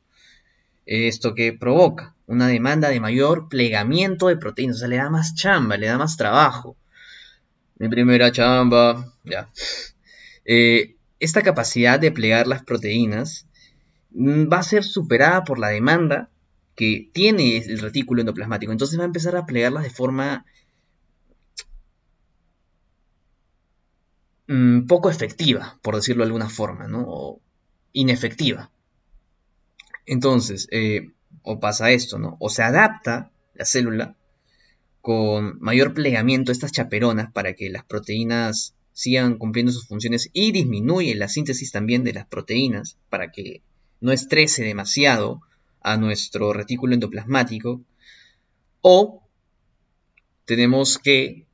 ¿Esto que provoca? Una demanda de mayor plegamiento de proteínas, o sea, le da más chamba, le da más trabajo. Mi primera chamba, ya. Esta capacidad de plegar las proteínas va a ser superada por la demanda que tiene el retículo endoplasmático. Entonces va a empezar a plegarlas de forma poco efectiva, por decirlo de alguna forma, ¿no? O inefectiva. Entonces, o pasa esto, ¿no? O se adapta la célula con mayor plegamiento a estas chaperonas para que las proteínas sigan cumpliendo sus funciones y disminuye la síntesis también de las proteínas para que no estrese demasiado a nuestro retículo endoplasmático, o tenemos que,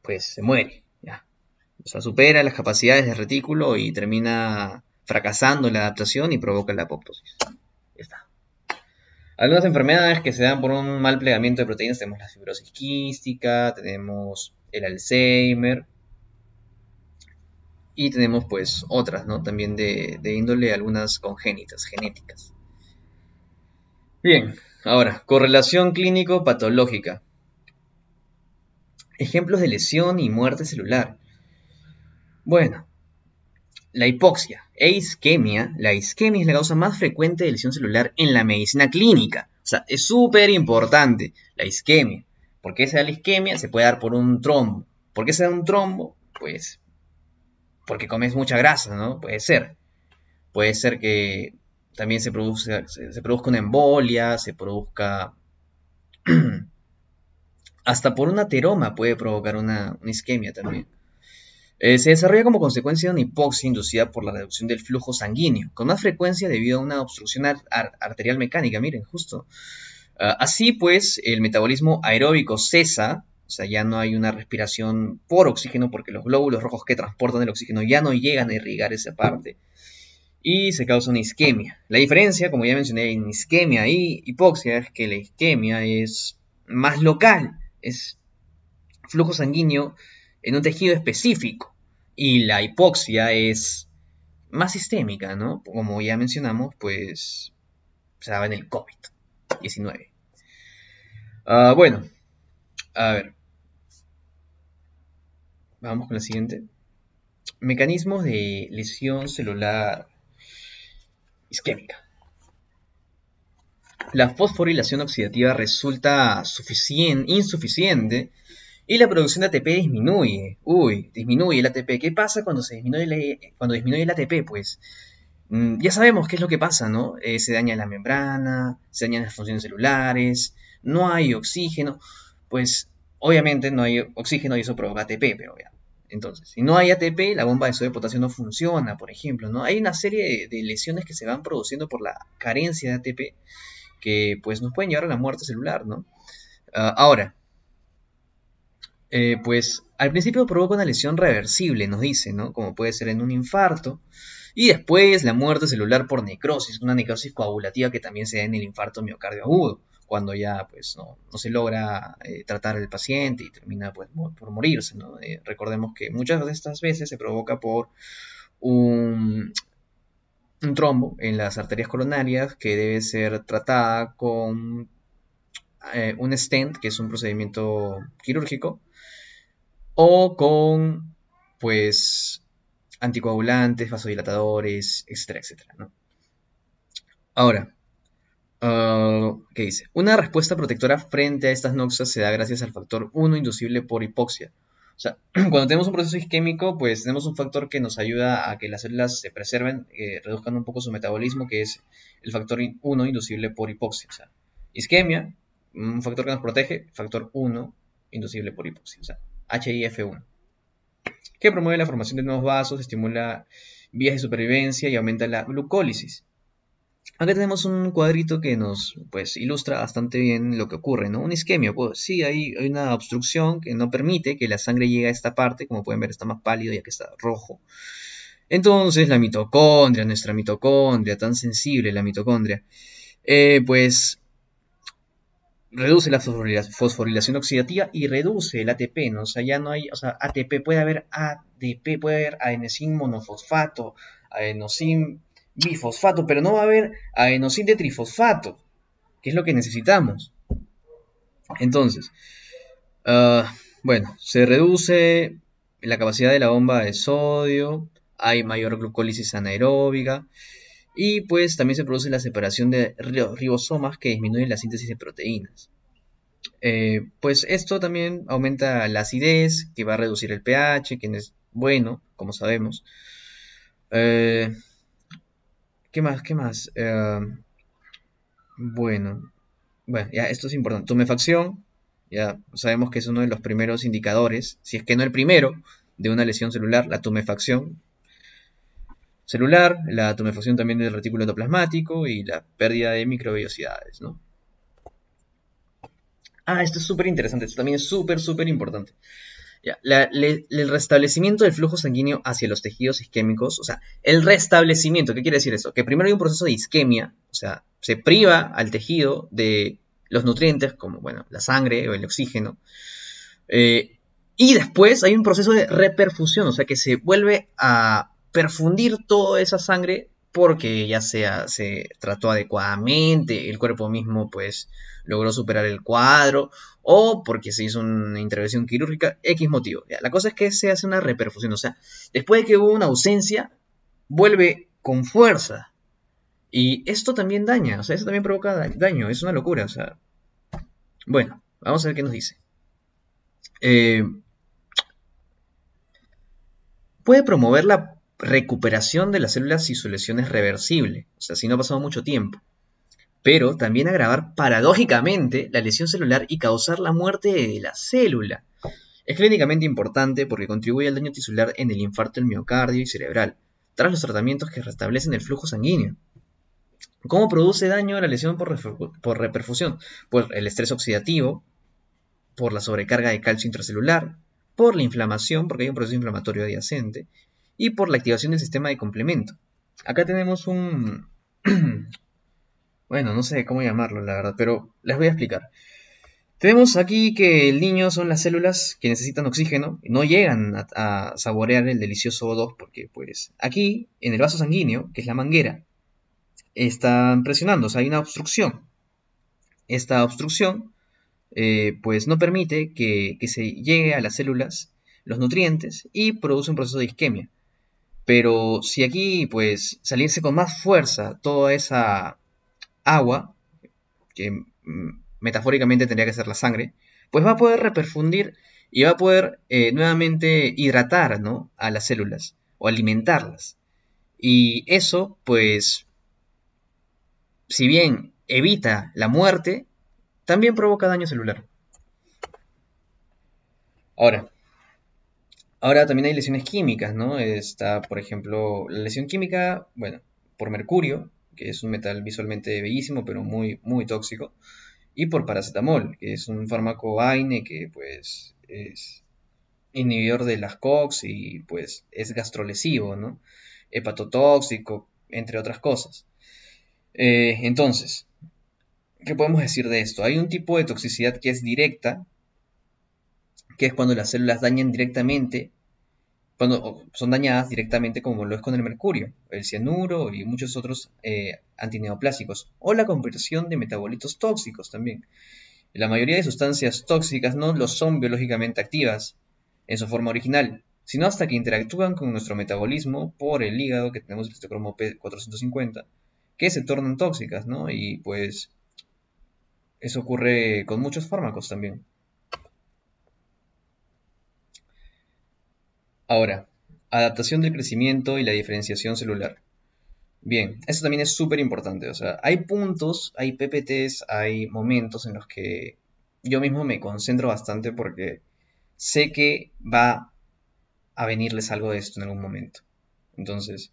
pues se muere, ya. O sea, supera las capacidades del retículo y termina fracasando en la adaptación y provoca la apoptosis. Ya está. Algunas enfermedades que se dan por un mal plegamiento de proteínas tenemos la fibrosis quística, tenemos el Alzheimer y tenemos pues otras, ¿no? También de índole algunas congénitas, genéticas. Bien, ahora, correlación clínico-patológica. Ejemplos de lesión y muerte celular. Bueno, la hipoxia e isquemia. La isquemia es la causa más frecuente de lesión celular en la medicina clínica. O sea, es súper importante la isquemia. ¿Por qué se da la isquemia? Se puede dar por un trombo. ¿Por qué se da un trombo? Pues porque comes mucha grasa, ¿no? Puede ser. Puede ser que también se produzca una embolia, se produzca hasta por un ateroma puede provocar una isquemia también. Se desarrolla como consecuencia de una hipoxia inducida por la reducción del flujo sanguíneo, con más frecuencia debido a una obstrucción arterial mecánica, miren, justo. Así pues, el metabolismo aeróbico cesa, o sea, ya no hay una respiración por oxígeno porque los glóbulos rojos que transportan el oxígeno ya no llegan a irrigar esa parte y se causa una isquemia. La diferencia, como ya mencioné, en isquemia y hipoxia es que la isquemia es más local, es flujo sanguíneo en un tejido específico y la hipoxia es más sistémica, ¿no? Como ya mencionamos, pues se daba en el COVID-19. Bueno, a ver, vamos con la siguiente. Mecanismos de lesión celular isquémica. La fosforilación oxidativa resulta insuficiente y la producción de ATP disminuye. Disminuye el ATP. ¿Qué pasa cuando cuando disminuye el ATP? Pues ya sabemos qué es lo que pasa, ¿no? Se daña la membrana, se dañan las funciones celulares, no hay oxígeno. Pues obviamente no hay oxígeno y eso provoca ATP, pero ya. Entonces, si no hay ATP, la bomba de sodio de potasio no funciona, por ejemplo, ¿no? Hay una serie de lesiones que se van produciendo por la carencia de ATP que pues nos pueden llevar a la muerte celular, ¿no? Ahora, pues al principio provoca una lesión reversible, nos dice, ¿no? Como puede ser en un infarto. Y después la muerte celular por necrosis, una necrosis coagulativa que también se da en el infarto miocardio agudo, cuando ya pues no se logra tratar al paciente y termina pues por morirse, ¿no? Recordemos que muchas de estas veces se provoca por un trombo en las arterias coronarias que debe ser tratada con un stent, que es un procedimiento quirúrgico, o con, pues, anticoagulantes, vasodilatadores, etcétera, etcétera, ¿no? Ahora, ¿qué dice? Una respuesta protectora frente a estas noxias se da gracias al factor 1 inducible por hipoxia. O sea, cuando tenemos un proceso isquémico, pues tenemos un factor que nos ayuda a que las células se preserven, reduzcan un poco su metabolismo, que es el factor 1 inducible por hipoxia. O sea, isquemia, un factor que nos protege, factor 1 inducible por hipoxia, o sea, HIF1, que promueve la formación de nuevos vasos, estimula vías de supervivencia y aumenta la glucólisis. Acá tenemos un cuadrito que nos pues, ilustra bastante bien lo que ocurre, ¿no? Una isquemia, pues sí, hay una obstrucción que no permite que la sangre llegue a esta parte, como pueden ver está más pálido ya que está rojo. Entonces la mitocondria, nuestra mitocondria, tan sensible la mitocondria, pues reduce la fosforilación oxidativa y reduce el ATP, ¿no? O sea, ya no hay, o sea, ATP, puede haber ADP, puede haber adenosín monofosfato, adenosín bifosfato, pero no va a haber adenosín de trifosfato, que es lo que necesitamos. Entonces, bueno, se reduce la capacidad de la bomba de sodio, hay mayor glucólisis anaeróbica y pues también se produce la separación de ribosomas que disminuyen la síntesis de proteínas. Pues esto también aumenta la acidez, que va a reducir el pH, que es bueno, como sabemos. Eh, ¿Qué más? ¿Qué más? Bueno, bueno, ya esto es importante. Tumefacción, ya sabemos que es uno de los primeros indicadores, si es que no el primero, de una lesión celular, la tumefacción celular, la tumefacción también del retículo endoplasmático y la pérdida de microvellosidades, ¿no? Esto es súper interesante, esto también es súper importante. Ya, el restablecimiento del flujo sanguíneo hacia los tejidos isquémicos, o sea, el restablecimiento, ¿qué quiere decir eso? Que primero hay un proceso de isquemia, o sea, se priva al tejido de los nutrientes, como, bueno, la sangre o el oxígeno, y después hay un proceso de reperfusión, o sea, que se vuelve a perfundir toda esa sangre porque ya sea se trató adecuadamente, el cuerpo mismo pues logró superar el cuadro o porque se hizo una intervención quirúrgica, X motivo. Ya, la cosa es que se hace una reperfusión, o sea, después de que hubo una ausencia, vuelve con fuerza. Y esto también daña, o sea, eso también provoca daño, es una locura, o sea. Bueno, vamos a ver qué nos dice. Eh, Puede promover la recuperación de las células si su lesión es reversible, o sea, si no ha pasado mucho tiempo, pero también agravar paradójicamente la lesión celular y causar la muerte de la célula. Es clínicamente importante porque contribuye al daño tisular en el infarto del miocardio y cerebral, tras los tratamientos que restablecen el flujo sanguíneo. ¿Cómo produce daño la lesión por reperfusión? Por el estrés oxidativo, por la sobrecarga de calcio intracelular, por la inflamación, porque hay un proceso inflamatorio adyacente, y por la activación del sistema de complemento. Acá tenemos un... bueno, no sé cómo llamarlo, la verdad, pero les voy a explicar. Tenemos aquí que el niño son las células que necesitan oxígeno, y no llegan a saborear el delicioso O2 porque pues aquí, en el vaso sanguíneo, que es la manguera, están presionando, o sea, hay una obstrucción. Esta obstrucción pues no permite que se llegue a las células los nutrientes y produce un proceso de isquemia. Pero si aquí pues salirse con más fuerza toda esa agua, que metafóricamente tendría que ser la sangre, pues va a poder reperfundir y va a poder nuevamente hidratar, ¿no?, a las células o alimentarlas. Y eso pues, si bien evita la muerte, también provoca daño celular. Ahora, Ahora también hay lesiones químicas, ¿no? Está, por ejemplo, la lesión química, bueno, por mercurio, que es un metal visualmente bellísimo, pero muy tóxico, y por paracetamol, que es un fármaco AINE que, pues, es inhibidor de las COX y, pues, es gastrolesivo, ¿no? Hepatotóxico, entre otras cosas. Entonces, ¿qué podemos decir de esto? Hay un tipo de toxicidad que es directa, que es cuando las células dañan directamente cuando son dañadas directamente como lo es con el mercurio, el cianuro y muchos otros antineoplásicos, o la conversión de metabolitos tóxicos también. La mayoría de sustancias tóxicas no lo son biológicamente activas en su forma original, sino hasta que interactúan con nuestro metabolismo por el hígado, que tenemos el citocromo P450, que se tornan tóxicas, ¿no? Y pues eso ocurre con muchos fármacos también. Ahora, adaptación del crecimiento y la diferenciación celular. Bien, eso también es súper importante. O sea, hay puntos, hay PPTs, hay momentos en los que yo mismo me concentro bastante porque sé que va a venirles algo de esto en algún momento. Entonces,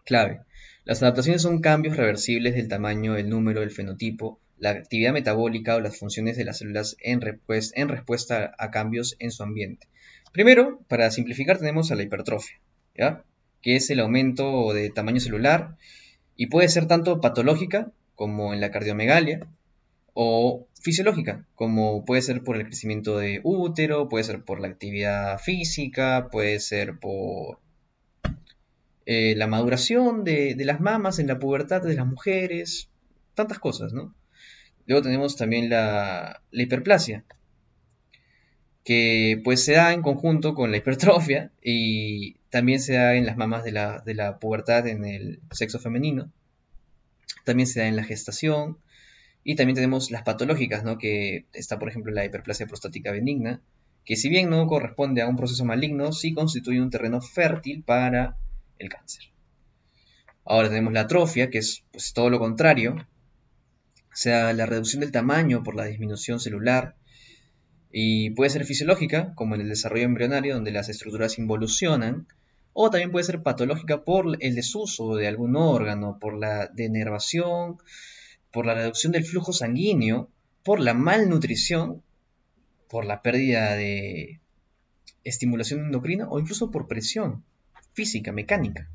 clave. Las adaptaciones son cambios reversibles del tamaño, el número, el fenotipo, la actividad metabólica o las funciones de las células en respuesta a cambios en su ambiente. Primero, para simplificar, tenemos a la hipertrofia, ¿ya? Que es el aumento de tamaño celular y puede ser tanto patológica como en la cardiomegalia o fisiológica, como puede ser por el crecimiento de útero, puede ser por la actividad física, puede ser por la maduración de las mamas en la pubertad de las mujeres, tantas cosas, ¿no? Luego tenemos también la hiperplasia, que pues se da en conjunto con la hipertrofia y también se da en las mamas de la pubertad en el sexo femenino, también se da en la gestación y también tenemos las patológicas, ¿no? Que está por ejemplo la hiperplasia prostática benigna, que si bien no corresponde a un proceso maligno, sí constituye un terreno fértil para el cáncer. Ahora tenemos la atrofia, que es pues, todo lo contrario, o sea, la reducción del tamaño por la disminución celular, y puede ser fisiológica, como en el desarrollo embrionario, donde las estructuras involucionan, o también puede ser patológica por el desuso de algún órgano, por la denervación, por la reducción del flujo sanguíneo, por la malnutrición, por la pérdida de estimulación endocrina o incluso por presión física, mecánica.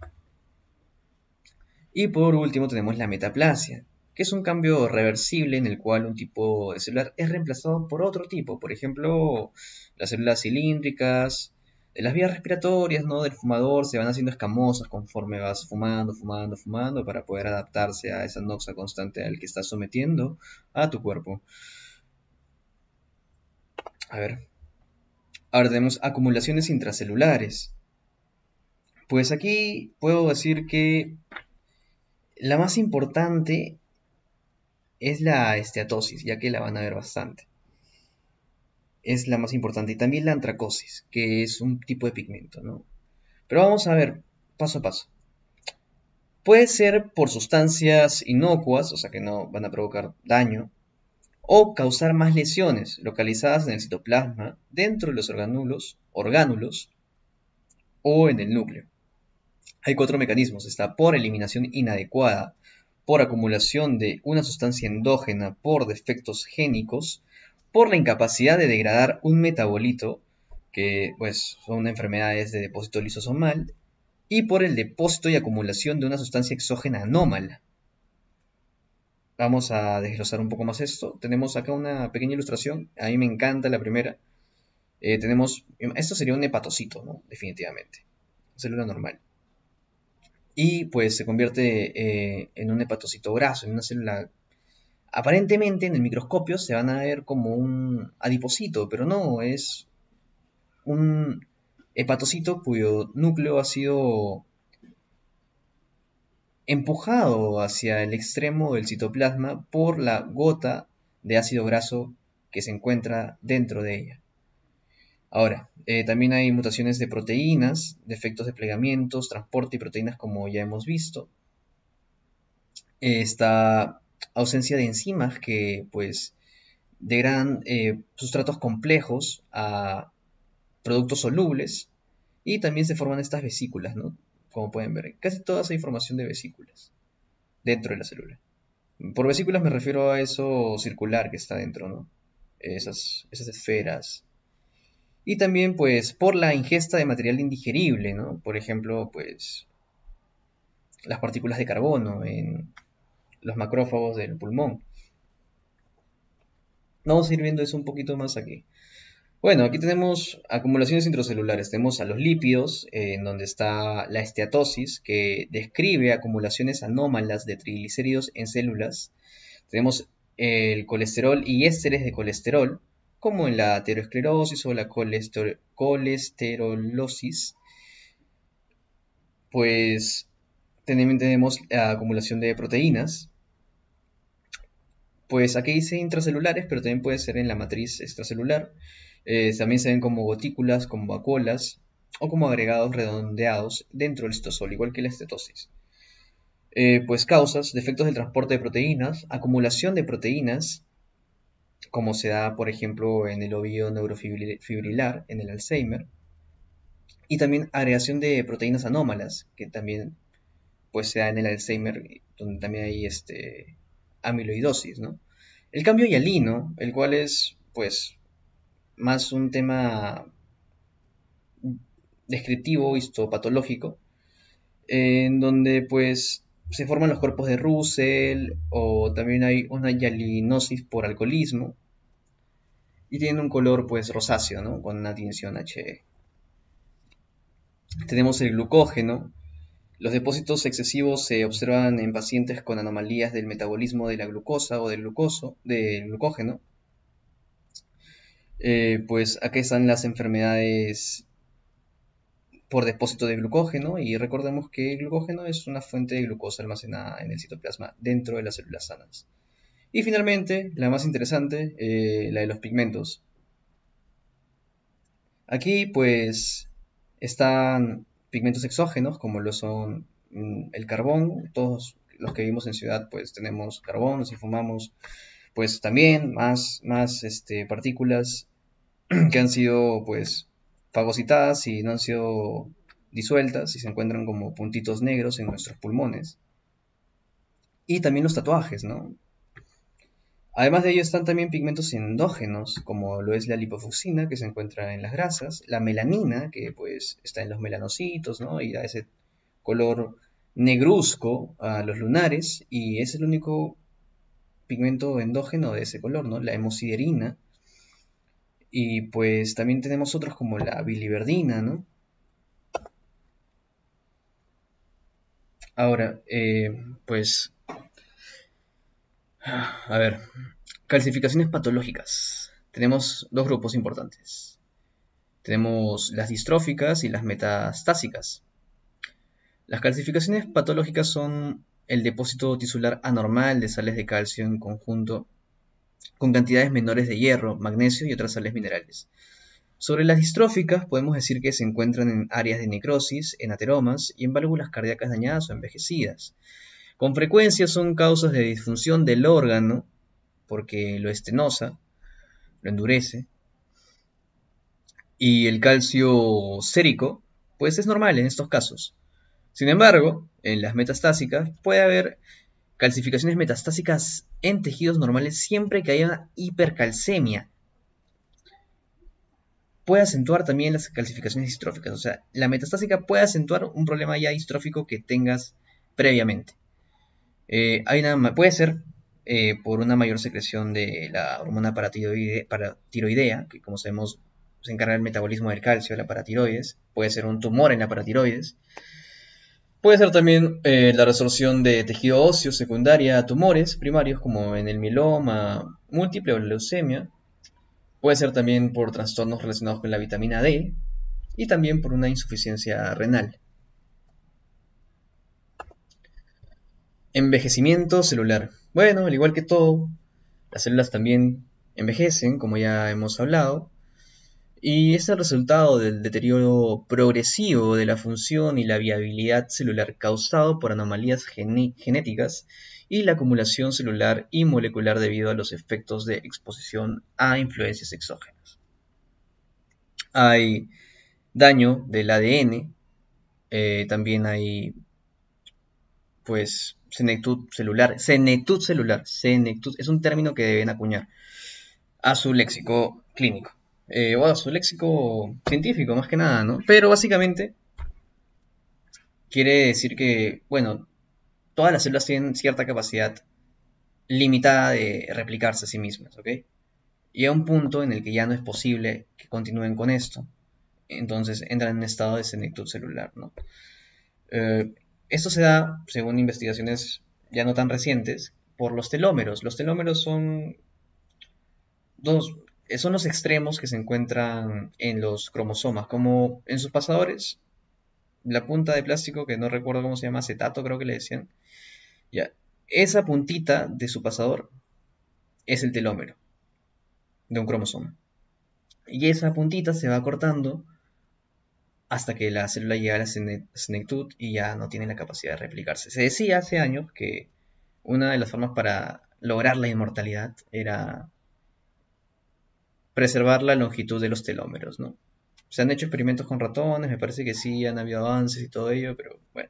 Y por último tenemos la metaplasia, que es un cambio reversible en el cual un tipo de celular es reemplazado por otro tipo. Por ejemplo, las células cilíndricas de las vías respiratorias, ¿no? Del fumador se van haciendo escamosas conforme vas fumando, fumando, fumando para poder adaptarse a esa noxa constante al que estás sometiendo a tu cuerpo. A ver, ahora tenemos acumulaciones intracelulares. Pues aquí puedo decir que la más importante es la esteatosis, ya que la van a ver bastante. Es la más importante. Y también la antracosis, que es un tipo de pigmento, ¿no? Pero vamos a ver paso a paso. Puede ser por sustancias inocuas, o sea que no van a provocar daño, o causar más lesiones localizadas en el citoplasma, dentro de los orgánulos o en el núcleo. Hay cuatro mecanismos. Está por eliminación inadecuada, por acumulación de una sustancia endógena por defectos génicos, por la incapacidad de degradar un metabolito, que pues son enfermedades de depósito lisosomal, y por el depósito y acumulación de una sustancia exógena anómala. Vamos a desglosar un poco más esto. Tenemos acá una pequeña ilustración. A mí me encanta la primera. Esto sería un hepatocito, ¿no? Definitivamente. Célula normal. Y pues se convierte en un hepatocito graso, en una célula. Aparentemente en el microscopio se van a ver como un adipocito, pero no, es un hepatocito cuyo núcleo ha sido empujado hacia el extremo del citoplasma por la gota de ácido graso que se encuentra dentro de ella. Ahora, también hay mutaciones de proteínas, defectos de plegamientos, transporte y proteínas como ya hemos visto. Esta ausencia de enzimas que pues degradan sustratos complejos a productos solubles y también se forman estas vesículas, ¿no? Como pueden ver, casi toda esa información de vesículas dentro de la célula. Por vesículas me refiero a eso circular que está dentro, ¿no? Esas esferas. Y también pues por la ingesta de material indigerible, ¿no? Por ejemplo, pues las partículas de carbono en los macrófagos del pulmón. Vamos a ir viendo eso un poquito más aquí. Bueno, aquí tenemos acumulaciones intracelulares. Tenemos a los lípidos, en donde está la esteatosis, que describe acumulaciones anómalas de triglicéridos en células. Tenemos el colesterol y ésteres de colesterol, como en la aterosclerosis o la colesterolosis. Pues también tenemos la acumulación de proteínas. Pues aquí dice intracelulares, pero también puede ser en la matriz extracelular. También se ven como gotículas, como vacuolas o como agregados redondeados dentro del citosol, igual que la estetosis. Pues causas, defectos del transporte de proteínas, acumulación de proteínas, como se da, por ejemplo, en el ovillo neurofibrilar, en el Alzheimer, y también agregación de proteínas anómalas, que también pues, se da en el Alzheimer, donde también hay amiloidosis, ¿no? El cambio hialino, el cual es, pues, más un tema descriptivo histopatológico, en donde pues se forman los cuerpos de Russell o también hay una hialinosis por alcoholismo y tienen un color pues rosáceo, ¿no? Con una tinción He. Tenemos el glucógeno. Los depósitos excesivos se observan en pacientes con anomalías del metabolismo de la glucosa o del glucógeno. Pues aquí están las enfermedades por depósito de glucógeno y recordemos que el glucógeno es una fuente de glucosa almacenada en el citoplasma dentro de las células sanas. Y finalmente, la más interesante, la de los pigmentos. Aquí pues están pigmentos exógenos como lo son el carbón. Todos los que vivimos en ciudad pues tenemos carbón, si fumamos pues también más partículas que han sido pues fagocitadas y no han sido disueltas y se encuentran como puntitos negros en nuestros pulmones. Y también los tatuajes, ¿no? Además de ello están también pigmentos endógenos, como lo es la lipofucsina, que se encuentra en las grasas, la melanina, que pues está en los melanocitos, ¿no? Y da ese color negruzco a los lunares, y es el único pigmento endógeno de ese color, ¿no? La hemosiderina, y pues también tenemos otros como la biliverdina, ¿no? Ahora, pues, a ver, calcificaciones patológicas. Tenemos dos grupos importantes. Tenemos las distróficas y las metastásicas. Las calcificaciones patológicas son el depósito tisular anormal de sales de calcio en conjunto con cantidades menores de hierro, magnesio y otras sales minerales. Sobre las distróficas podemos decir que se encuentran en áreas de necrosis, en ateromas y en válvulas cardíacas dañadas o envejecidas. Con frecuencia son causas de disfunción del órgano porque lo estenosa, lo endurece, y el calcio sérico pues es normal en estos casos. Sin embargo, en las metastásicas puede haber calcificaciones metastásicas en tejidos normales siempre que haya una hipercalcemia. Puede acentuar también las calcificaciones distróficas, o sea, la metastásica puede acentuar un problema ya distrófico que tengas previamente. Puede ser por una mayor secreción de la hormona paratiroidea, que como sabemos se encarga del metabolismo del calcio, la paratiroides. Puede ser un tumor en la paratiroides. Puede ser también la resorción de tejido óseo secundaria a tumores primarios como en el mieloma múltiple o la leucemia. Puede ser también por trastornos relacionados con la vitamina D y también por una insuficiencia renal. Envejecimiento celular. Bueno, al igual que todo, las células también envejecen, como ya hemos hablado, y es el resultado del deterioro progresivo de la función y la viabilidad celular causado por anomalías genéticas y la acumulación celular y molecular debido a los efectos de exposición a influencias exógenas. Hay daño del ADN, también hay pues senectud celular. Senectud es un término que deben acuñar a su léxico clínico. O a su léxico científico, más que nada, ¿no? Pero básicamente quiere decir que, bueno, todas las células tienen cierta capacidad limitada de replicarse a sí mismas, ¿ok? Y a un punto en el que ya no es posible que continúen con esto. Entonces entran en un estado de senectud celular, ¿no? Esto se da, según investigaciones ya no tan recientes, por los telómeros. Los telómeros son los extremos que se encuentran en los cromosomas, como en sus pasadores, la punta de plástico, que no recuerdo cómo se llama, acetato creo que le decían, ya, esa puntita de su pasador es el telómero de un cromosoma. Y esa puntita se va cortando hasta que la célula llega a la senectud y ya no tiene la capacidad de replicarse. Se decía hace años que una de las formas para lograr la inmortalidad era preservar la longitud de los telómeros, ¿no? Se han hecho experimentos con ratones, me parece que sí, han habido avances y todo ello, pero bueno.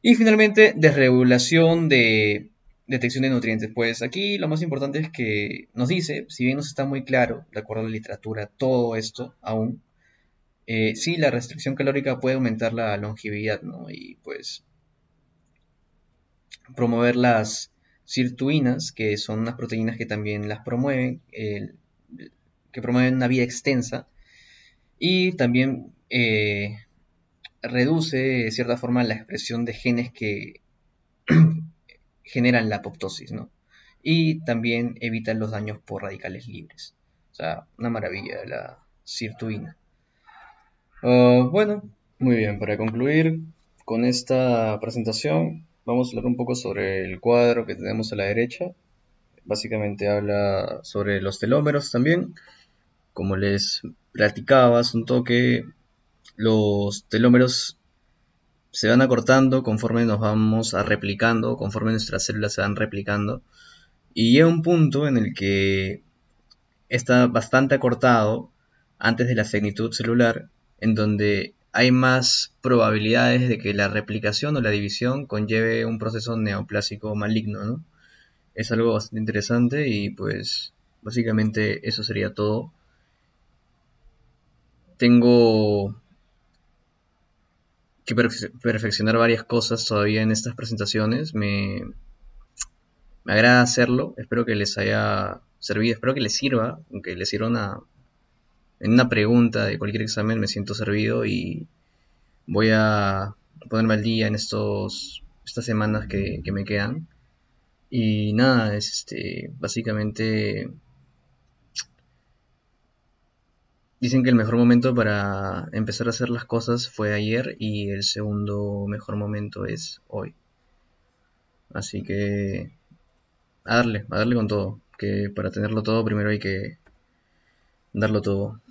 Y finalmente, desregulación de detección de nutrientes. Pues aquí lo más importante es que nos dice, si bien no está muy claro, de acuerdo a la literatura, todo esto aún, Sí, la restricción calórica puede aumentar la longevidad, ¿no? Y pues promover las sirtuinas, que son unas proteínas que también las promueven, que promueven una vida extensa y también reduce de cierta forma la expresión de genes que generan la apoptosis, ¿no? Y también evitan los daños por radicales libres. O sea, una maravilla la sirtuina. Bueno, muy bien, para concluir con esta presentación, vamos a hablar un poco sobre el cuadro que tenemos a la derecha. Básicamente habla sobre los telómeros también. Como les platicaba hace un toque, los telómeros se van acortando conforme nos vamos a replicando, conforme nuestras células se van replicando. Y llega un punto en el que está bastante acortado antes de la finitud celular, en donde hay más probabilidades de que la replicación o la división conlleve un proceso neoplásico maligno, ¿no? Es algo bastante interesante y pues básicamente eso sería todo. Tengo que perfeccionar varias cosas todavía en estas presentaciones. Me agrada hacerlo, espero que les haya servido, espero que les sirva, aunque les sirva en una pregunta de cualquier examen me siento servido y voy a ponerme al día en estas semanas que me quedan. Y nada, es básicamente dicen que el mejor momento para empezar a hacer las cosas fue ayer y el segundo mejor momento es hoy. Así que a darle con todo, que para tenerlo todo primero hay que darlo todo.